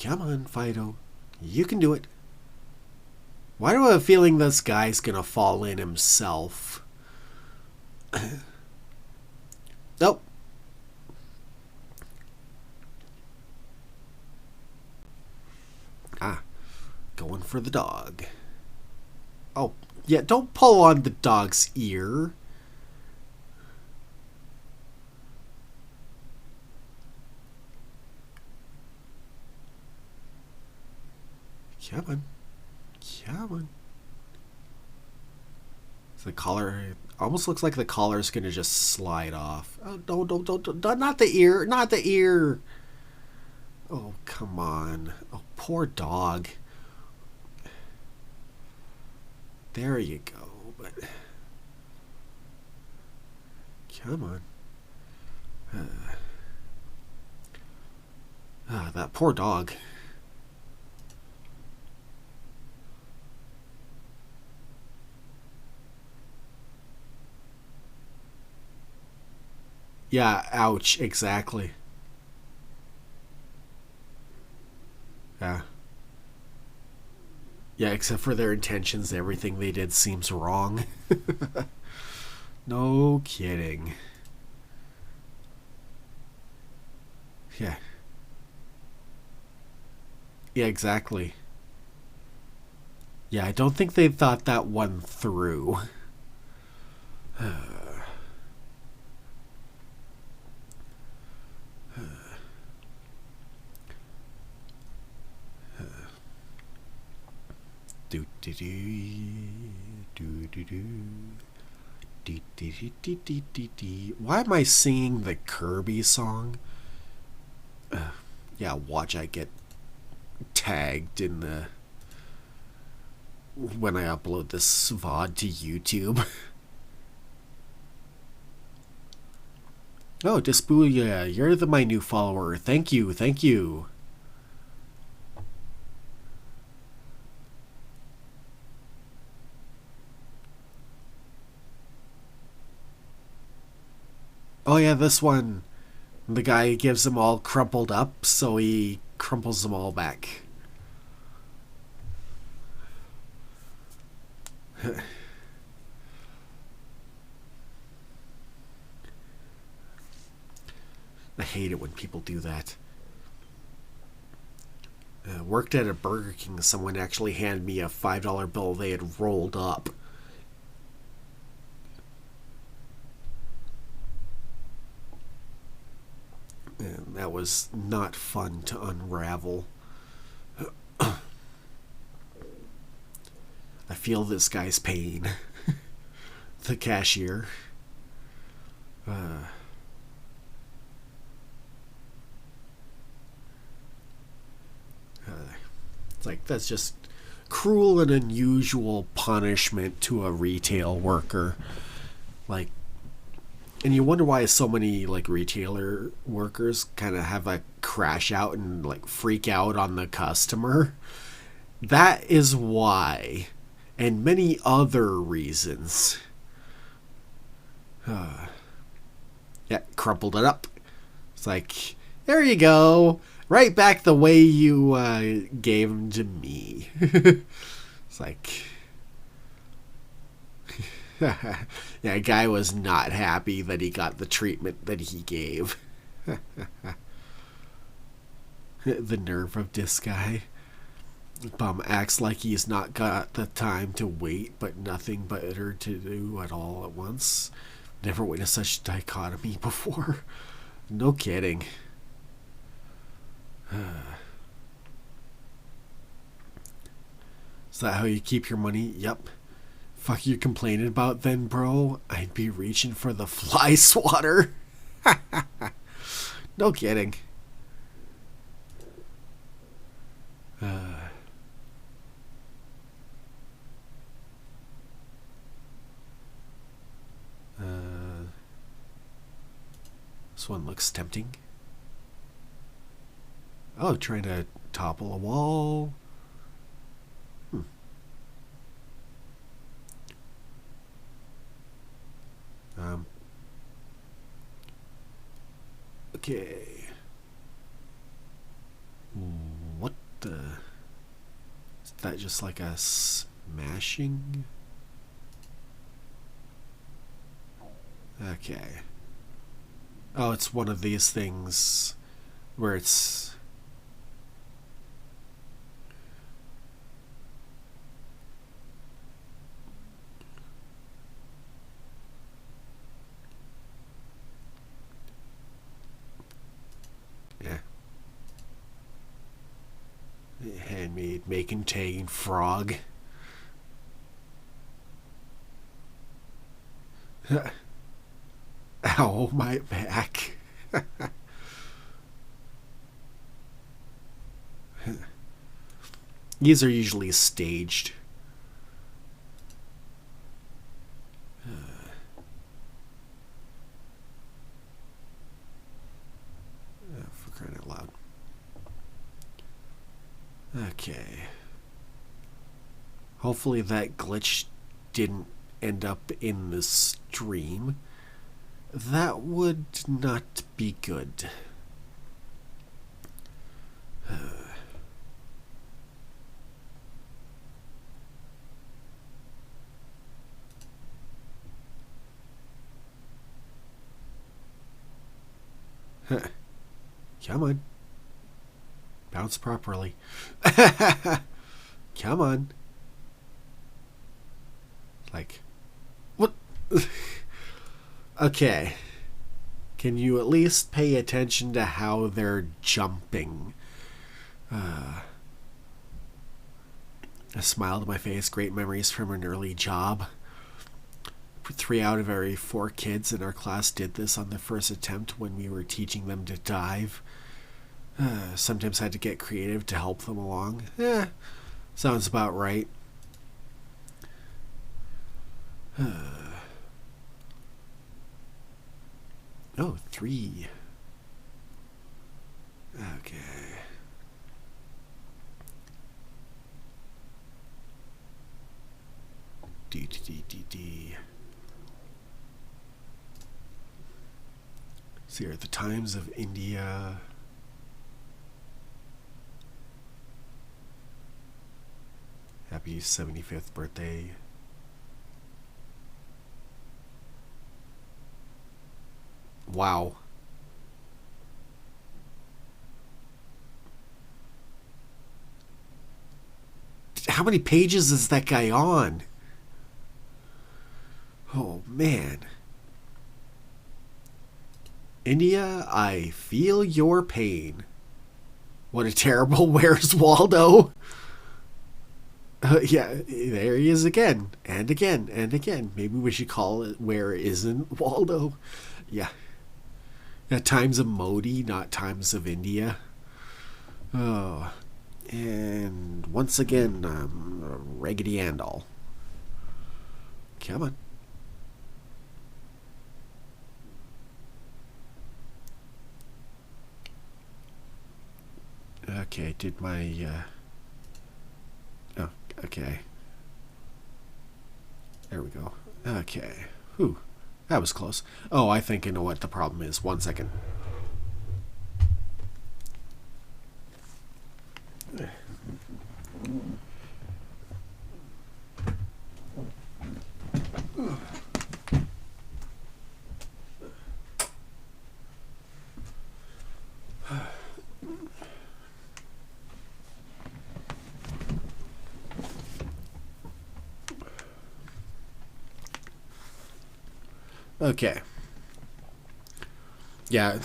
Come on, Fido. You can do it. Why do I have a feeling this guy's gonna fall in himself? Nope. Ah, going for the dog. Oh, yeah, don't pull on the dog's ear. Come on. Come on. The collar almost looks like the collar's gonna just slide off. Oh, don't, not the ear, not the ear. Oh, come on. Oh, poor dog. There you go, but... Come on. That poor dog. Yeah, ouch, exactly. Yeah. Yeah, except for their intentions, everything they did seems wrong. No kidding. Yeah. Yeah, exactly. Yeah, I don't think they thought that one through. Do do do do do do. Why am I singing the Kirby song? Yeah, watch I get tagged in the... when I upload this VOD to YouTube. Oh, Despuya, you're my new follower. Thank you, thank you. Oh yeah, this one. The guy gives them all crumpled up, so he crumples them all back. I hate it when people do that. Worked at a Burger King. Someone actually handed me a $5 bill they had rolled up. And that was not fun to unravel. I feel this guy's pain. The cashier. It's like, that's just cruel and unusual punishment to a retail worker. Like, and you wonder why so many like retailer workers kind of have a crash out and like freak out on the customer. That is why, and many other reasons. Yeah, crumpled it up. It's like, there you go. Right back the way you gave them to me. It's like... yeah, guy was not happy that he got the treatment that he gave. The nerve of this guy. Bum acts like he's not got the time to wait, but nothing better to do at all at once. Never witnessed such dichotomy before. No kidding. Is that how you keep your money? Yep. Fuck you complaining about then, bro? I'd be reaching for the fly swatter. No kidding. This one looks tempting. Oh, trying to topple a wall. Okay. What the... Is that just like a smashing? Okay. Oh, it's one of these things where it's... Yeah. Handmade, make and contain frog. Ow, my back. These are usually staged. For crying out loud. Okay. Hopefully that glitch didn't end up in the stream. That would not be good. Come on. Bounce properly. Come on. Like, what? Okay. Can you at least pay attention to how they're jumping? A smile to my face. Great memories from an early job. 3 out of every 4 kids in our class did this on the first attempt when we were teaching them to dive. Sometimes had to get creative to help them along. Sounds about right. Oh, 3. Okay. D. See here, the Times of India. Happy 75th birthday. Wow. How many pages is that guy on? Oh, man. India, I feel your pain. What a terrible Where's Waldo? Yeah, there he is again. And again, and again. Maybe we should call it Where Isn't Waldo? Yeah. Times of Modi, not Times of India. Oh. And once again, Raggedy Andal. Come on. Okay, did my... Oh, okay. There we go. Okay. Whew. That was close. Oh, I think I know what the problem is. 1 second. Okay. Yeah,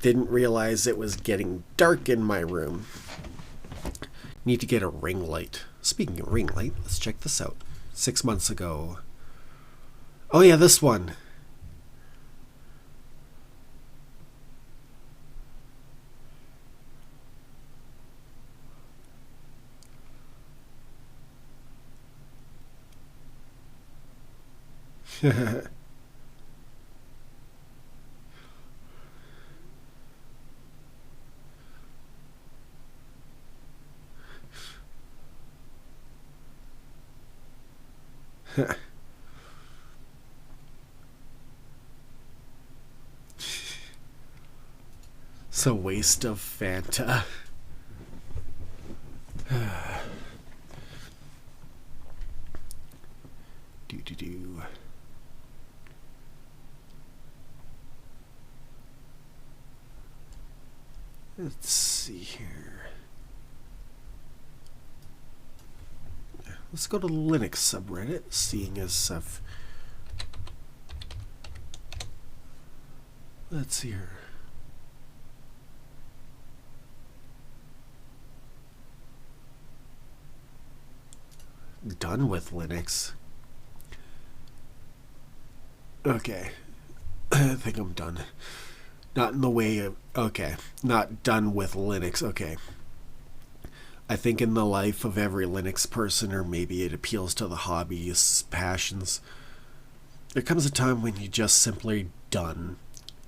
didn't realize it was getting dark in my room. Need to get a ring light. Speaking of ring light, let's check this out. 6 months ago. Oh yeah, this one. It's a waste of Fanta. Do. Let's see here. Let's go to the Linux subreddit, seeing as I've... Let's see here. Done with Linux. Okay. I think I'm done. Not in the way of... Okay. Not done with Linux. Okay. I think in the life of every Linux person, or maybe it appeals to the hobbyist's passions, there comes a time when you just simply done.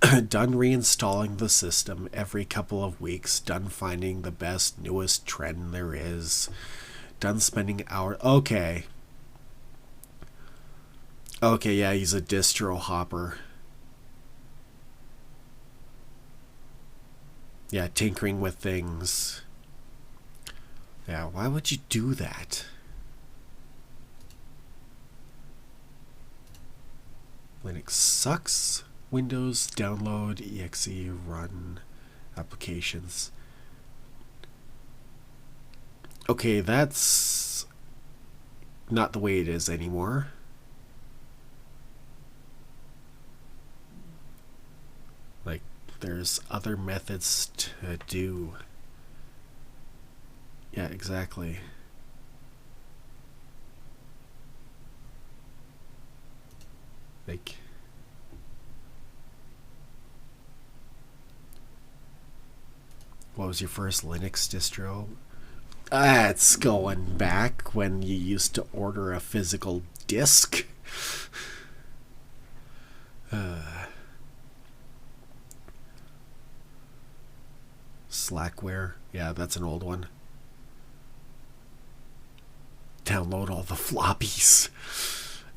Done reinstalling the system every couple of weeks. Done finding the best, newest trend there is. Done spending hours... Okay. Okay, yeah, he's a distro hopper. Yeah, tinkering with things. Yeah, why would you do that? Linux sucks. Windows, download, exe, run applications. Okay, that's not the way it is anymore. Like, there's other methods to do. Yeah, exactly. Like... What was your first Linux distro? It's going back when you used to order a physical disk. Slackware. Yeah, that's an old one. Download all the floppies.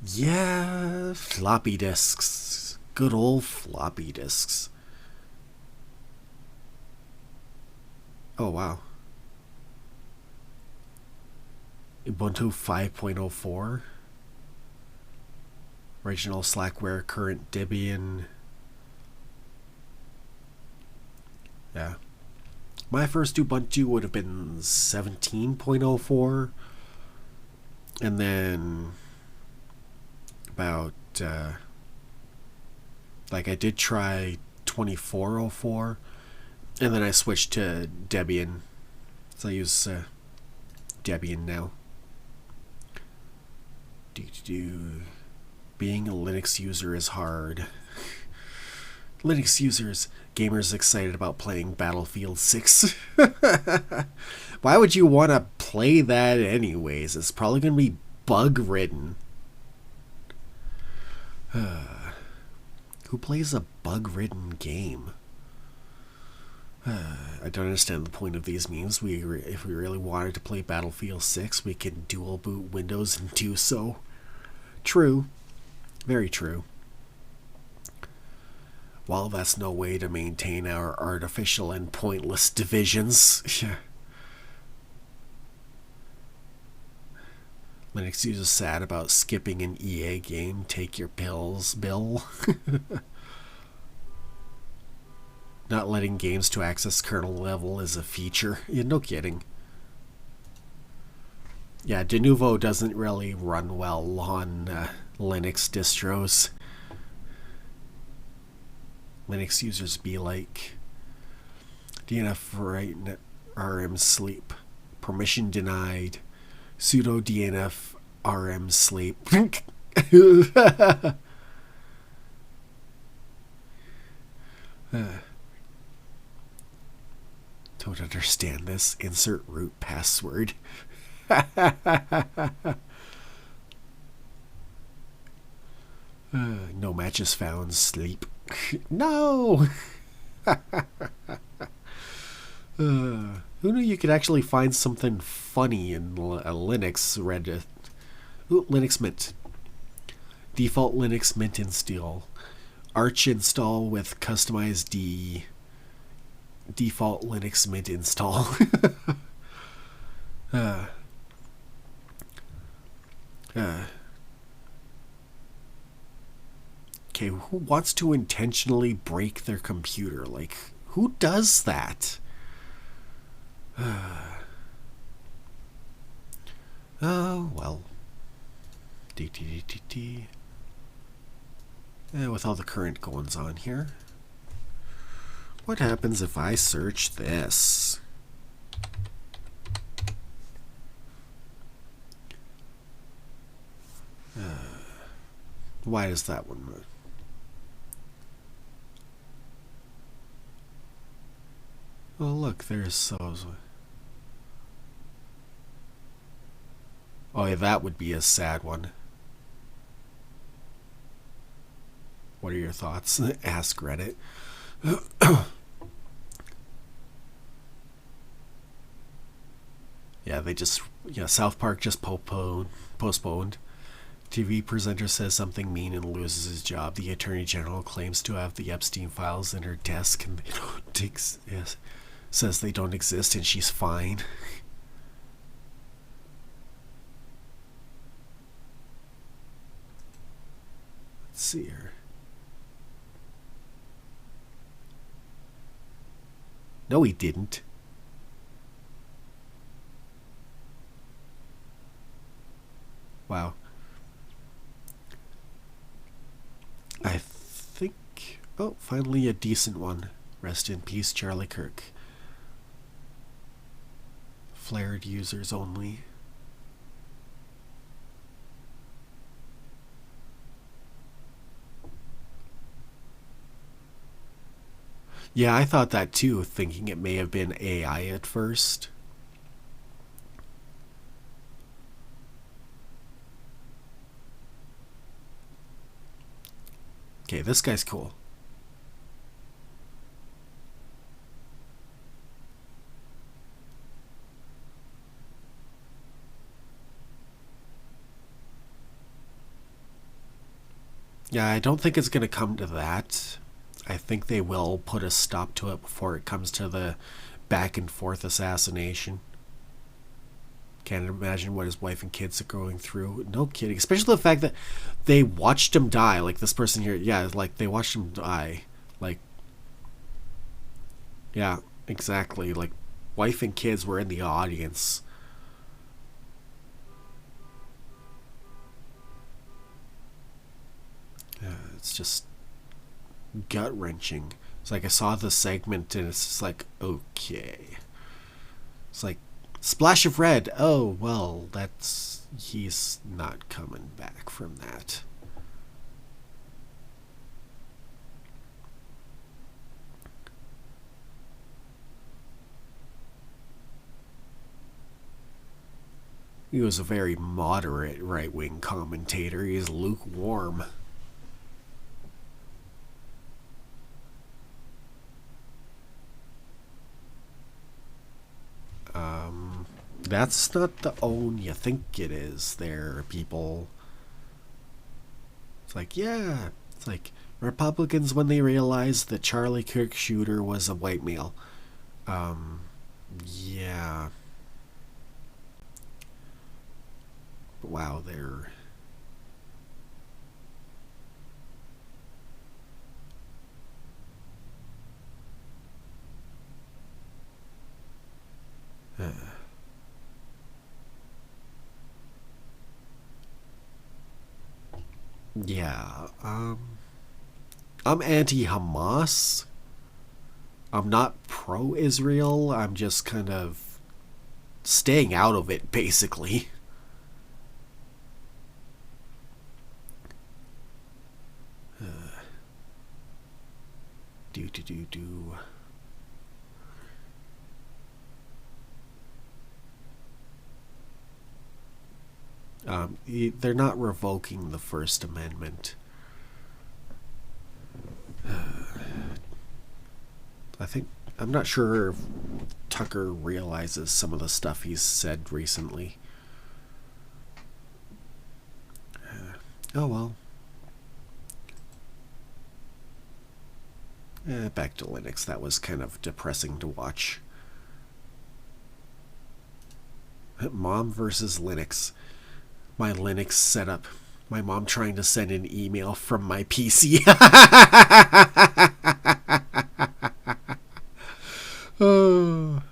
Yeah, floppy disks. Good old floppy disks. Oh, wow. Ubuntu 5.04. Original Slackware, current Debian. Yeah. My first Ubuntu would have been 17.04. And then about, like I did try 2404. And then I switched to Debian. So I use Debian now. Being a Linux user is hard. Linux users, gamers excited about playing Battlefield 6. Why would you want to play that anyways? It's probably going to be bug-ridden. Who plays a bug-ridden game? I don't understand the point of these memes. If we really wanted to play Battlefield 6, we could dual boot Windows and do so. True. Very true. Well, that's no way to maintain our artificial and pointless divisions. Linux users sad about skipping an EA game. Take your pills, Bill. Not letting games to access kernel level is a feature. Yeah, no kidding. Yeah, Denuvo doesn't really run well on Linux distros. Linux users be like, DNF right RM sleep. Permission denied. Sudo DNF RM sleep. Don't understand this. Insert root password. No matches found. Sleep. No! Who knew you could actually find something funny in a Linux Reddit? Ooh, Linux Mint. Default Linux Mint install. Arch install with customized default Linux Mint install. Okay, who wants to intentionally break their computer? Like, who does that? Oh, well. With all the current goings on here. What happens if I search this? Why does that one move? Oh, look, there's those. Oh, yeah, that would be a sad one. What are your thoughts? Ask Reddit. Yeah, South Park just postponed. TV presenter says something mean and loses his job. The Attorney General claims to have the Epstein files in her desk and says they don't exist and she's fine. Let's see her. No, he didn't. Wow. I think... Oh, finally a decent one. Rest in peace, Charlie Kirk. Flared users only. Yeah, I thought that too, thinking it may have been AI at first. Okay, this guy's cool. Yeah, I don't think it's going to come to that. I think they will put a stop to it before it comes to the back and forth assassination. Can't imagine what his wife and kids are going through. No kidding. Especially the fact that they watched him die. Like this person here. Yeah, like they watched him die. Like, yeah, exactly. Like, wife and kids were in the audience. It's just gut-wrenching. It's like I saw the segment and it's just like, okay. It's like, splash of red. Oh, well, he's not coming back from that. He was a very moderate right-wing commentator. He's lukewarm. That's not the own you think it is there, people. It's like, yeah. It's like Republicans when they realized that Charlie Kirk shooter was a white male. Yeah. Wow, they're... yeah, I'm anti-Hamas. I'm not pro-Israel. I'm just kind of staying out of it, basically. Do. They're not revoking the First Amendment. I think... I'm not sure if Tucker realizes some of the stuff he's said recently. Oh well. Back to Linux. That was kind of depressing to watch. Mom versus Linux. My Linux setup. My mom trying to send an email from my PC. Oh.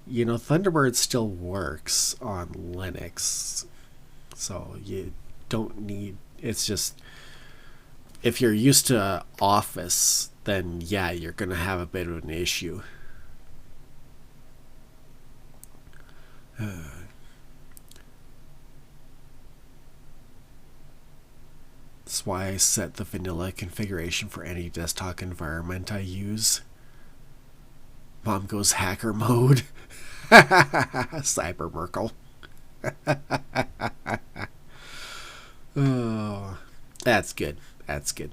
You know, Thunderbird still works on Linux. So you don't need... It's just... If you're used to Office, then yeah, you're going to have a bit of an issue. That's why I set the vanilla configuration for any desktop environment I use. Mom goes hacker mode. Cyber Merkel. Oh, that's good. That's good.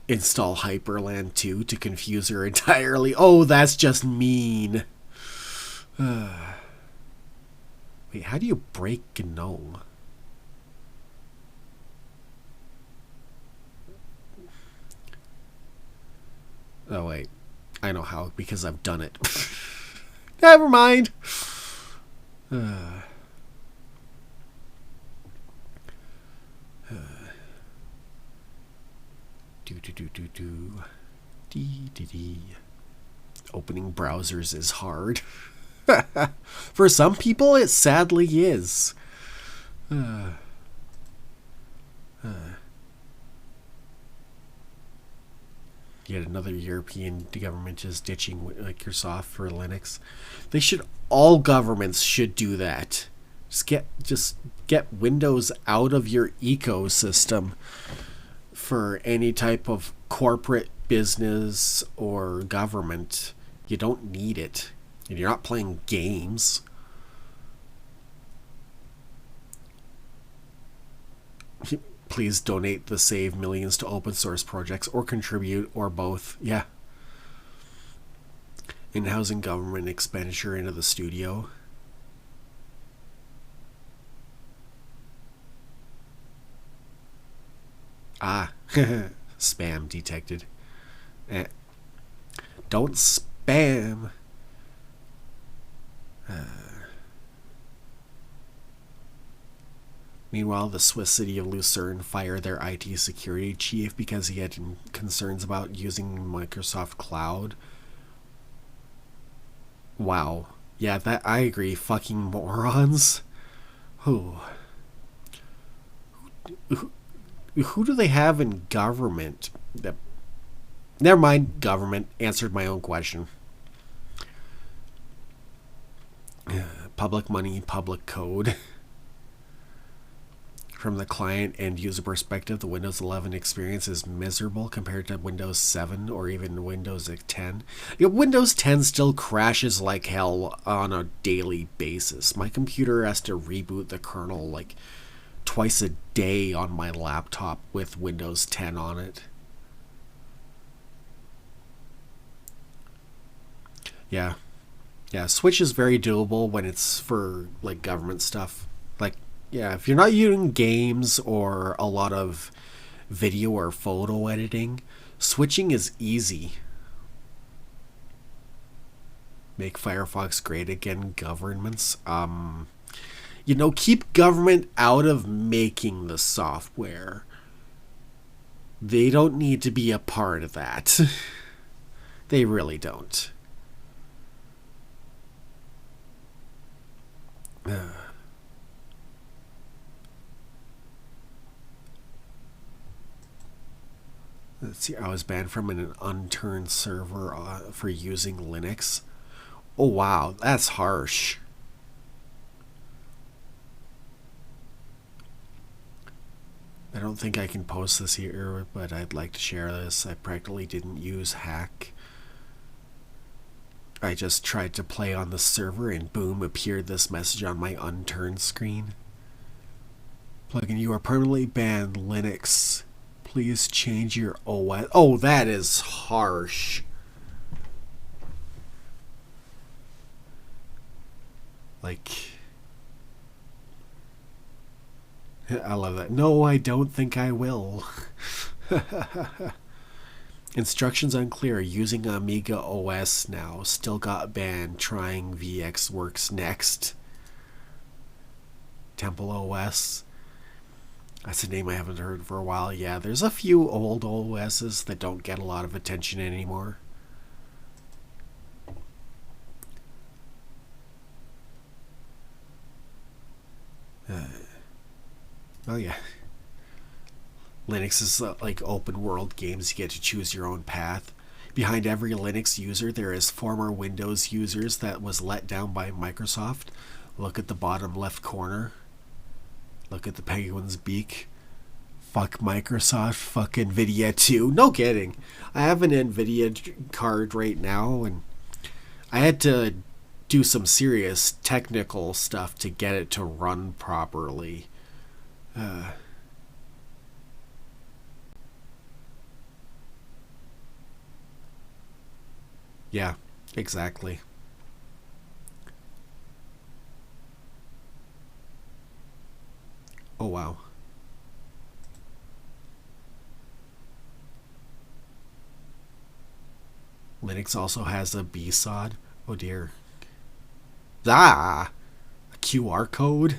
Install Hyperland 2 to confuse her entirely. Oh, that's just mean. Wait, how do you break GNOME? Oh, wait. I know how, because I've done it. Never mind. Opening browsers is hard. For some people, it sadly is. Yet another European government just ditching Microsoft for Linux. They should... All governments should do that. Just get Windows out of your ecosystem for any type of corporate business or government. You don't need it. And you're not playing games. Please donate the save millions to open source projects or contribute or both. Yeah. In-housing government expenditure into the studio. Ah. Spam detected. Don't spam. Meanwhile, the Swiss city of Lucerne fired their IT security chief because he had concerns about using Microsoft Cloud. Wow. Yeah, that I agree. Fucking morons. Who do they have in government? Never mind, government. Answered my own question. Public money, public code. From the client and user perspective, the Windows 11 experience is miserable compared to Windows 7 or even Windows 10. Windows 10 still crashes like hell on a daily basis. My computer has to reboot the kernel like twice a day on my laptop with Windows 10 on it. Yeah. Yeah, Switch is very doable when it's for like government stuff. Like, yeah, if you're not using games or a lot of video or photo editing, switching is easy. Make Firefox great again, governments. Keep government out of making the software. They don't need to be a part of that. They really don't. Let's see, I was banned from an unturned server for using Linux. Oh wow, that's harsh. I don't think I can post this here, but I'd like to share this. I practically didn't use hack. I just tried to play on the server and boom, appeared this message on my unturned screen. Plugin, you are permanently banned. Linux, please change your OS. Oh, that is harsh. Like, I love that. No, I don't think I will. Instructions unclear. Using Amiga OS now. Still got banned. Trying VxWorks next. Temple OS. That's a name I haven't heard for a while. Yeah, there's a few old OSs that don't get a lot of attention anymore. Oh yeah. Linux is like open world games. You get to choose your own path. Behind every Linux user, there is former Windows users that was let down by Microsoft. Look at the bottom left corner. Look at the penguin's beak. Fuck Microsoft. Fuck Nvidia too. No kidding. I have an Nvidia card right now, and I had to do some serious technical stuff to get it to run properly. Yeah, exactly. Oh wow. Linux also has a BSOD. Oh dear. Ah! A QR code?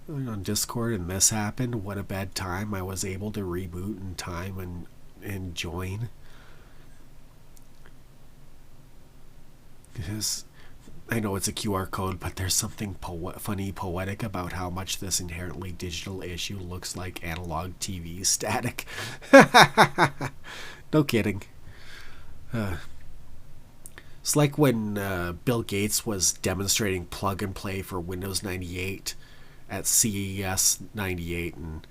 On Discord and this happened. What a bad time. I was able to reboot in time and join. Because I know it's a QR code, but there's something funny, poetic about how much this inherently digital issue looks like analog TV static. No kidding. It's like when Bill Gates was demonstrating plug and play for Windows 98 at CES 98, and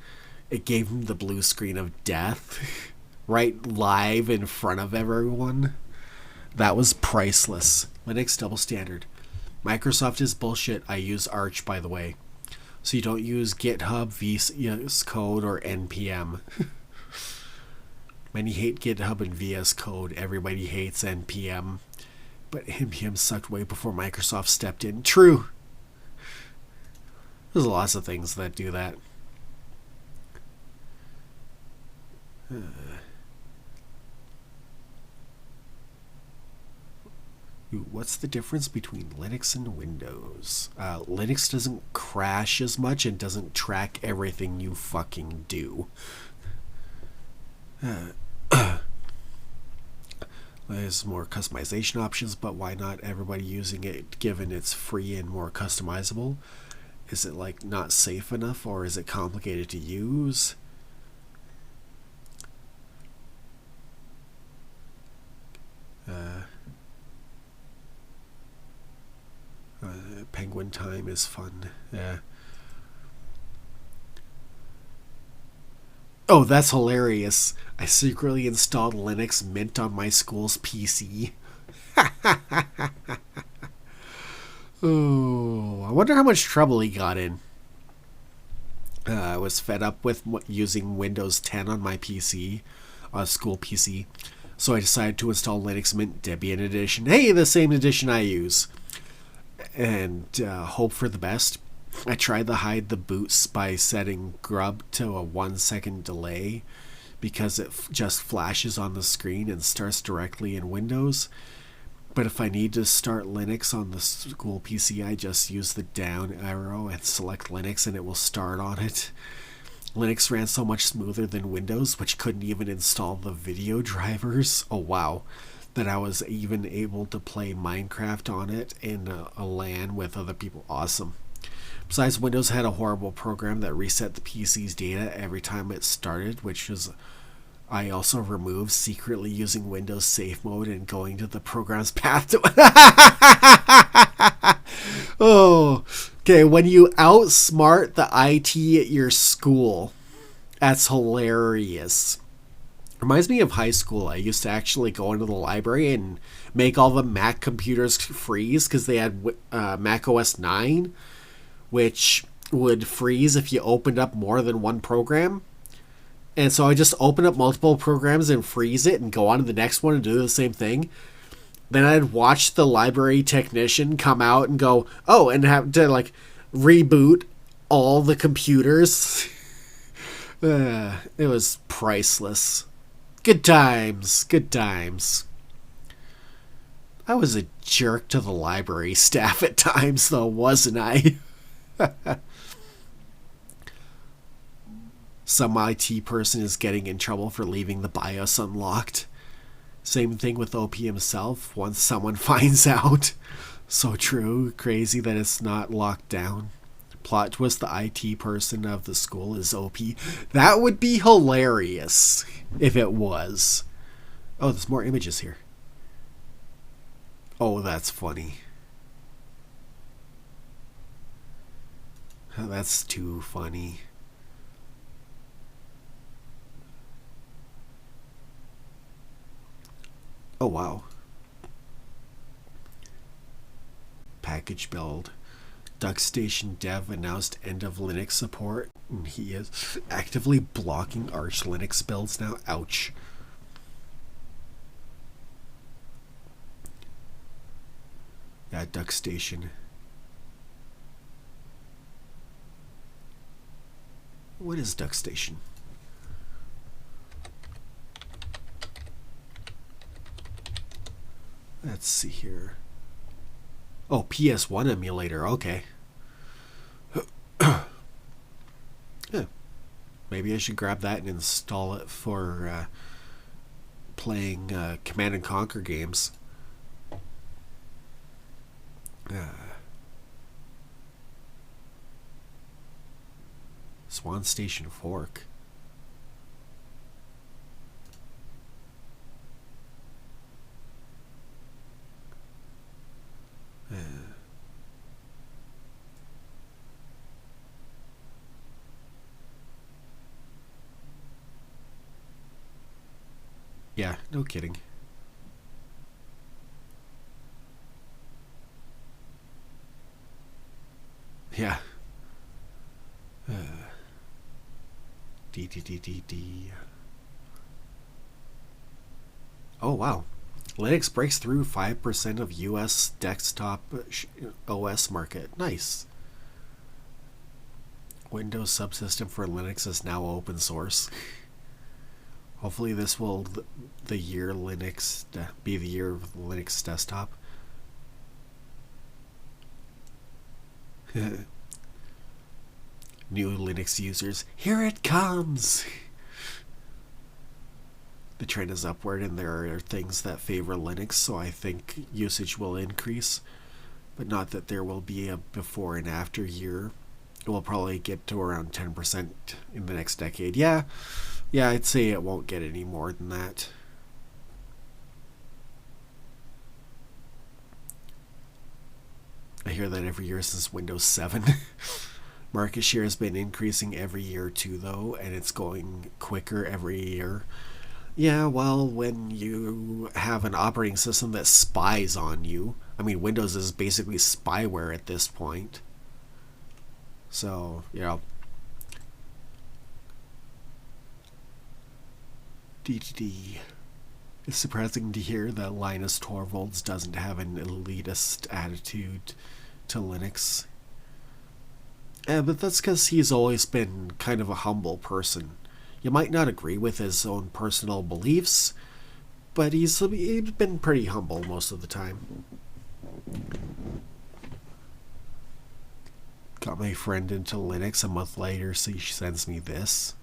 it gave him the blue screen of death right live in front of everyone. That was priceless. Linux double standard. Microsoft is bullshit. I use Arch, by the way. So you don't use GitHub, VS Code, or NPM. Many hate GitHub and VS Code. Everybody hates NPM. But NPM sucked way before Microsoft stepped in. True. There's lots of things that do that. What's the difference between Linux and Windows? Linux doesn't crash as much and doesn't track everything you fucking do. There's more customization options, but why not everybody using it given it's free and more customizable? Is it like not safe enough, or is it complicated to use? Penguin time is fun. Yeah. Oh, that's hilarious. I secretly installed Linux Mint on my school's PC. Oh, I wonder how much trouble he got in. I was fed up with using Windows 10 on my PC, on a school PC, so I decided to install Linux Mint Debian Edition. Hey, the same edition I use. And hope for the best. I tried to hide the boots by setting grub to a 1 second delay because it just flashes on the screen and starts directly in Windows. But if I need to start Linux on the school PC, I just use the down arrow and select Linux and it will start on it. Linux ran so much smoother than Windows, which couldn't even install the video drivers. Oh wow. That I was even able to play Minecraft on it in a LAN with other people. Awesome. Besides, Windows had a horrible program that reset the PC's data every time it started, which was I also removed secretly using Windows Safe Mode and going to the program's path to Oh, okay. When you outsmart the IT at your school, that's hilarious. Reminds me of high school. I used to actually go into the library and make all the Mac computers freeze because they had Mac OS 9, which would freeze if you opened up more than one program. And so I just open up multiple programs and freeze it and go on to the next one and do the same thing. Then I'd watch the library technician come out and go, oh, and have to like reboot all the computers. It was priceless. Good times, good times. I was a jerk to the library staff at times, though, wasn't I? Some IT person is getting in trouble for leaving the BIOS unlocked. Same thing with OP himself once someone finds out. So true, crazy that it's not locked down. Plot twist, the IT person of the school is OP. That would be hilarious if it was. Oh, there's more images here. Oh, that's funny. Oh, that's too funny. Oh, wow. Package build. DuckStation dev announced end of Linux support, and he is actively blocking Arch Linux builds now. Ouch. Yeah, DuckStation. What is DuckStation? Let's see here. Oh, PS1 emulator. Okay. Yeah. Maybe I should grab that and install it for playing Command and Conquer games. Swan Station Fork. Yeah, no kidding. Yeah. D. Oh, wow. Linux breaks through 5% of US desktop OS market. Nice. Windows subsystem for Linux is now open source. Hopefully this will be the year of Linux desktop. New Linux users, here it comes! The trend is upward and there are things that favor Linux, so I think usage will increase. But not that there will be a before and after year. It will probably get to around 10% in the next decade. Yeah, I'd say it won't get any more than that. I hear that every year since Windows 7. Market share has been increasing every year too, though, and it's going quicker every year. Yeah, well, when you have an operating system that spies on you, I mean, Windows is basically spyware at this point. So, you know, DTD. It's surprising to hear that Linus Torvalds doesn't have an elitist attitude to Linux. But that's because he's always been kind of a humble person. You might not agree with his own personal beliefs, but he's been pretty humble most of the time. Got my friend into Linux a month later, so she sends me this.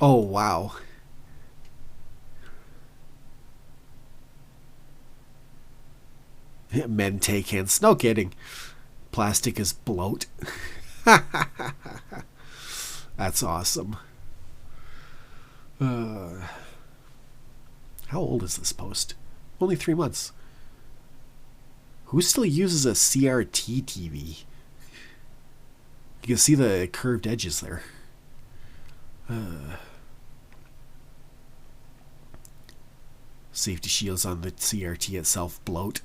Oh, wow. Men take hints. No kidding. Plastic is bloat. That's awesome. How old is this post? Only 3 months. Who still uses a CRT TV? You can see the curved edges there. Safety shields on the CRT itself bloat.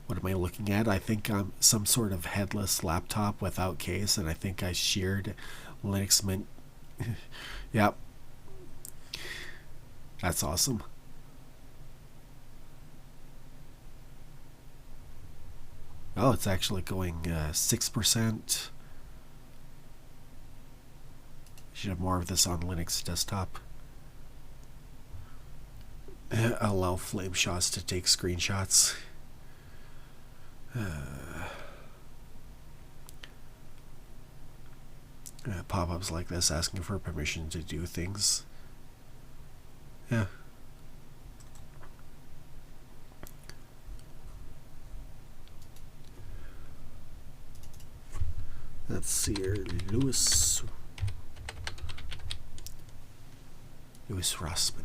What am I looking at? I think I'm some sort of headless laptop without case, and I think I sheared Linux Mint. Yep. That's awesome. Oh, it's actually going 6%. Should have more of this on Linux desktop. Allow flame shots to take screenshots. Pop-ups like this asking for permission to do things. Yeah. Let's see here. Louis Rossman.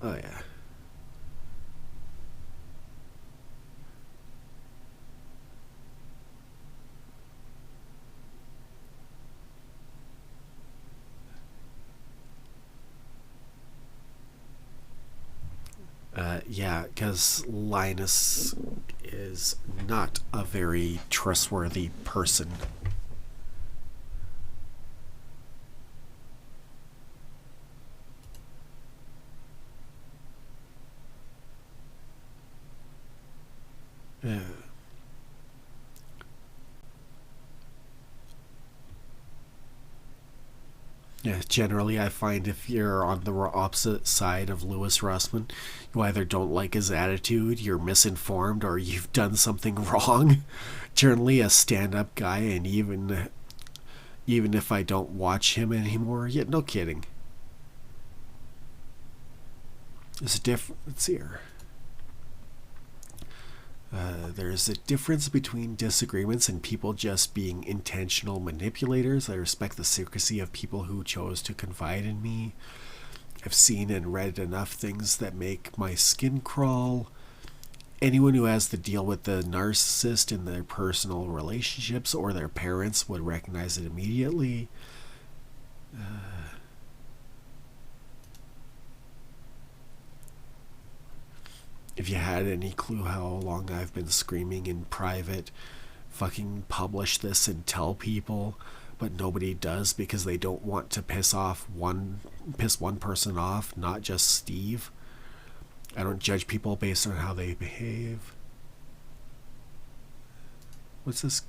Oh, yeah. Yeah, because Linus is not a very trustworthy person. Yeah, generally, I find if you're on the opposite side of Louis Rossman, you either don't like his attitude, you're misinformed, or you've done something wrong. Generally, a stand-up guy, and even if I don't watch him anymore, yet no kidding. There's a difference here. There's a difference between disagreements and people just being intentional manipulators. I respect the secrecy of people who chose to confide in me. I've seen and read enough things that make my skin crawl. Anyone who has to deal with the narcissist in their personal relationships or their parents would recognize it immediately. If you had any clue how long I've been screaming in private, fucking publish this and tell people, but nobody does because they don't want to piss one person off, not just Steve. I don't judge people based on how they behave. What's this?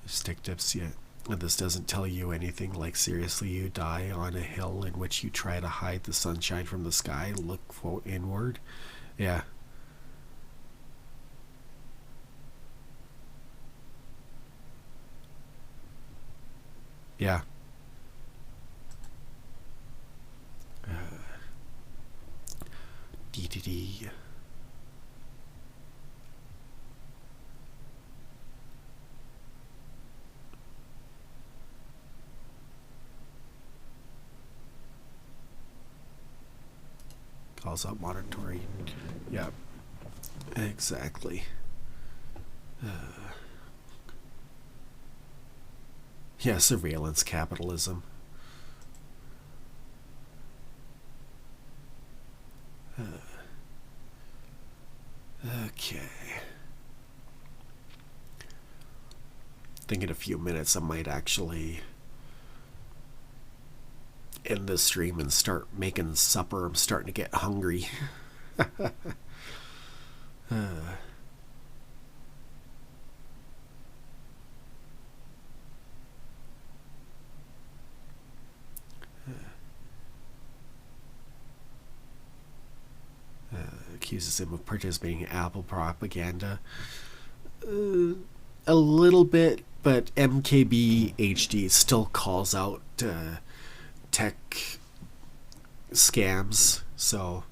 Stick tips yet? This doesn't tell you anything. Like, seriously, you die on a hill in which you try to hide the sunshine from the sky. Look inward. Yeah. Yeah. DTD. Calls out monitoring. Yeah, exactly. Yeah, surveillance capitalism. Okay. I think in a few minutes I might actually end the stream and start making supper. I'm starting to get hungry. Accuses him of participating in Apple propaganda. A little bit, but MKB HD still calls out tech scams. So,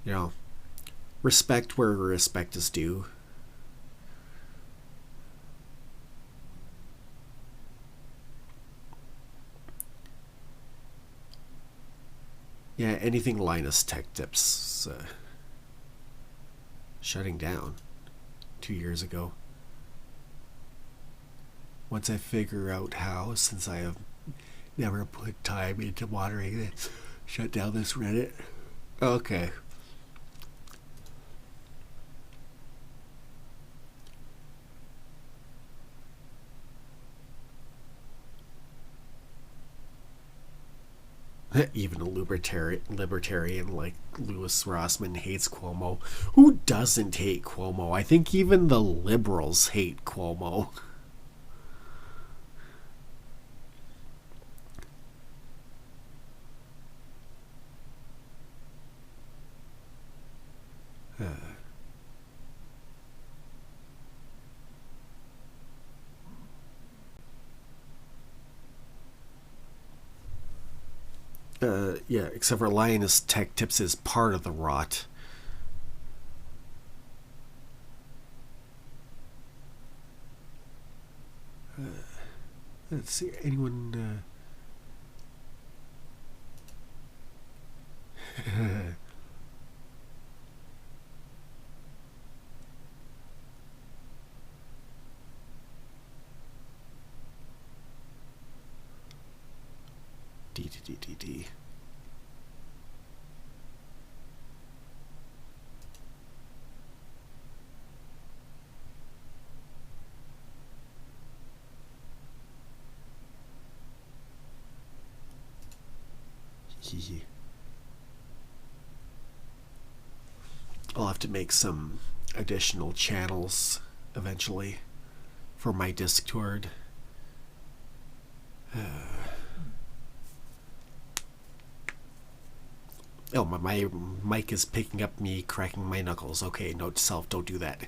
you know, respect where respect is due. Yeah, anything Linus Tech Tips shutting down 2 years ago. Once I figure out how, since I have never put time into monitoring it, shut down this Reddit. Okay. Even a libertarian like Louis Rossmann hates Cuomo. Who doesn't hate Cuomo? I think even the liberals hate Cuomo. Yeah, except for Linus Tech Tips is part of the rot. Let's see, anyone... D. I'll have to make some additional channels eventually for my Discord. Oh, my mic is picking up me cracking my knuckles. Okay, note to self, don't do that.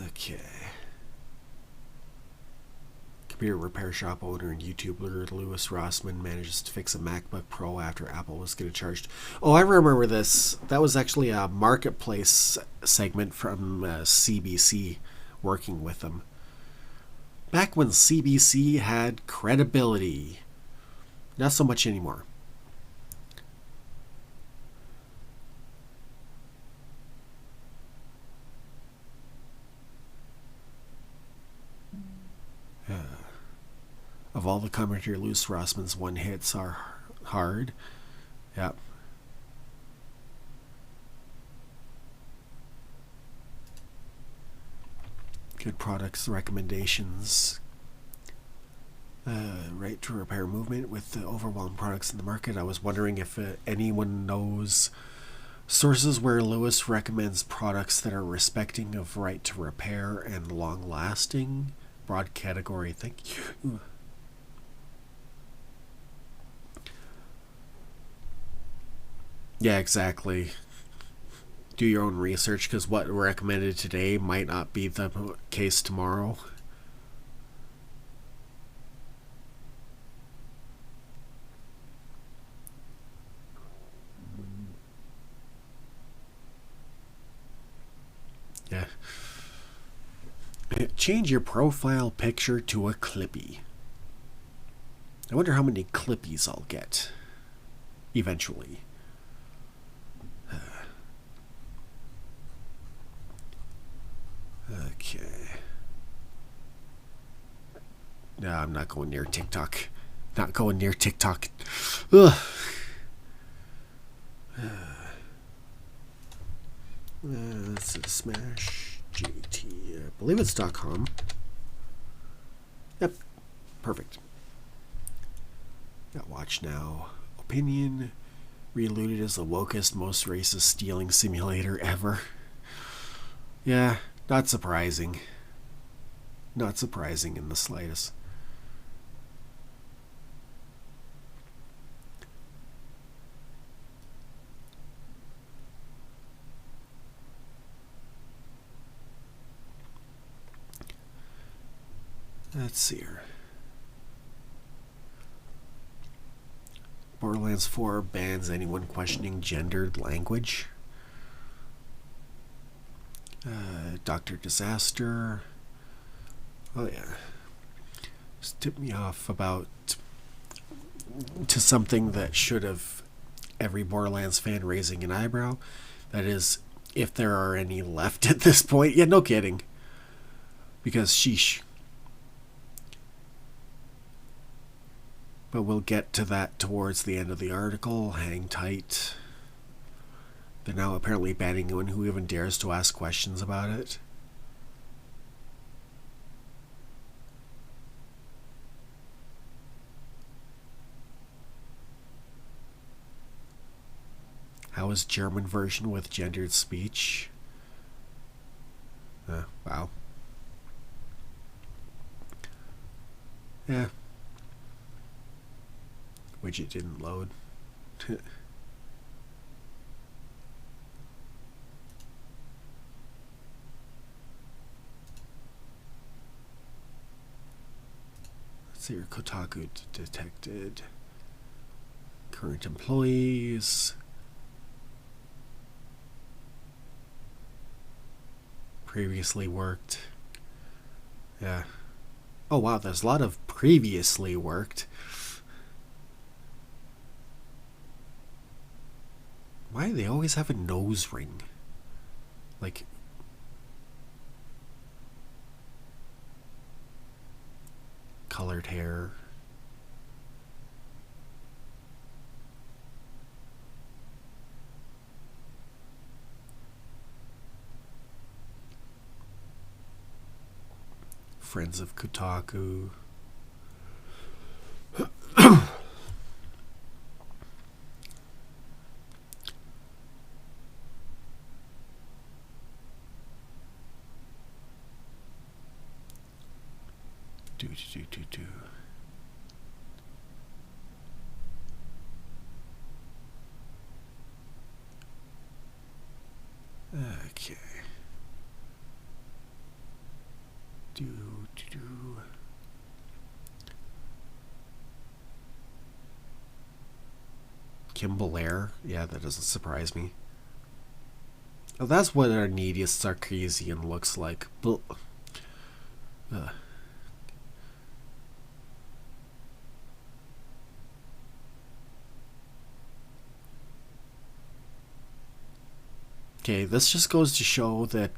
Okay. Computer repair shop owner and YouTuber Louis Rossmann manages to fix a MacBook Pro after Apple was getting charged. Oh, I remember this. That was actually a marketplace segment from CBC working with them. Back when CBC had credibility. Not so much anymore. Of all the commentator, Louis Rossmann's one hits are hard. Yep. Good products recommendations. Right to repair movement with the overwhelmed products in the market. I was wondering if anyone knows sources where Lewis recommends products that are respecting of right to repair and long lasting. Broad category, thank you. Yeah, exactly. Do your own research, because what recommended today might not be the case tomorrow. Yeah. Change your profile picture to a Clippy. I wonder how many clippies I'll get eventually. Okay. No, I'm not going near TikTok. Not going near TikTok. Ugh. This is Smash GT. I believe it's .com. Yep. Perfect. Got Watch Now. Opinion. Reloaded is the wokest, most racist stealing simulator ever. Yeah, not surprising. Not surprising in the slightest. Let's see here. Borderlands 4 bans anyone questioning gendered language. Dr. Disaster. Oh yeah. Just tipped me off about to something that should have every Borderlands fan raising an eyebrow. That is, if there are any left at this point. Yeah, no kidding. Because sheesh. But we'll get to that towards the end of the article. Hang tight. They're now apparently banning anyone who even dares to ask questions about it. How is German version with gendered speech? Wow. Yeah. Widget didn't load. Let's see your Kotaku detected. Current employees. Previously worked. Yeah. Oh wow, there's a lot of previously worked. Why do they always have a nose ring? Like, colored hair. Friends of Kotaku. do. Okay. Do. Kimball Air? Yeah, that doesn't surprise me. Oh, that's what our neediest Sarkeesian looks like. Okay, this just goes to show that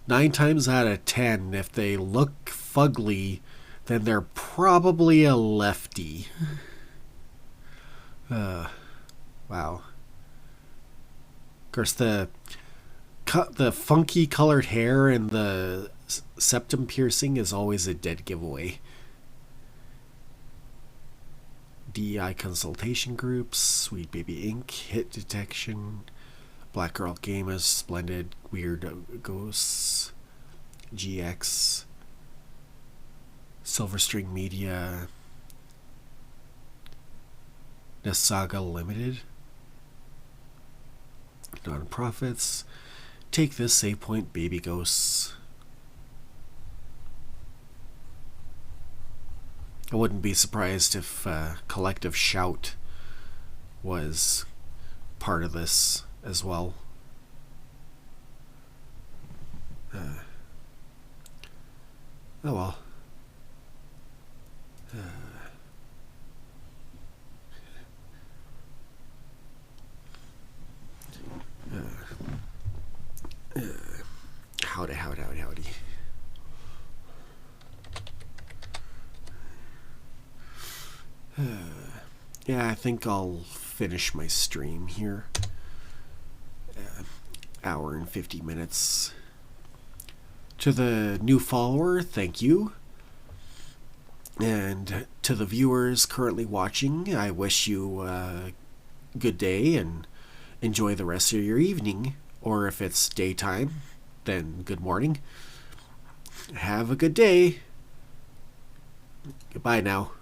9 times out of 10, if they look fugly, then they're probably a lefty. Wow. Of course, the funky colored hair and the septum piercing is always a dead giveaway. DEI consultation groups, Sweet Baby Inc., hit detection, Black Girl Gamers, Splendid, Weird Ghosts, GX, Silverstring Media, Saga Limited, Nonprofits, Take This, Save Point, Baby Ghosts. I wouldn't be surprised if Collective Shout was part of this as well. Oh well. Howdy, howdy, howdy, howdy. Yeah, I think I'll finish my stream here. Hour and 50 minutes. To the new follower, thank you. And to the viewers currently watching, I wish you a good day and enjoy the rest of your evening. Or if it's daytime, then good morning. Have a good day. Goodbye now.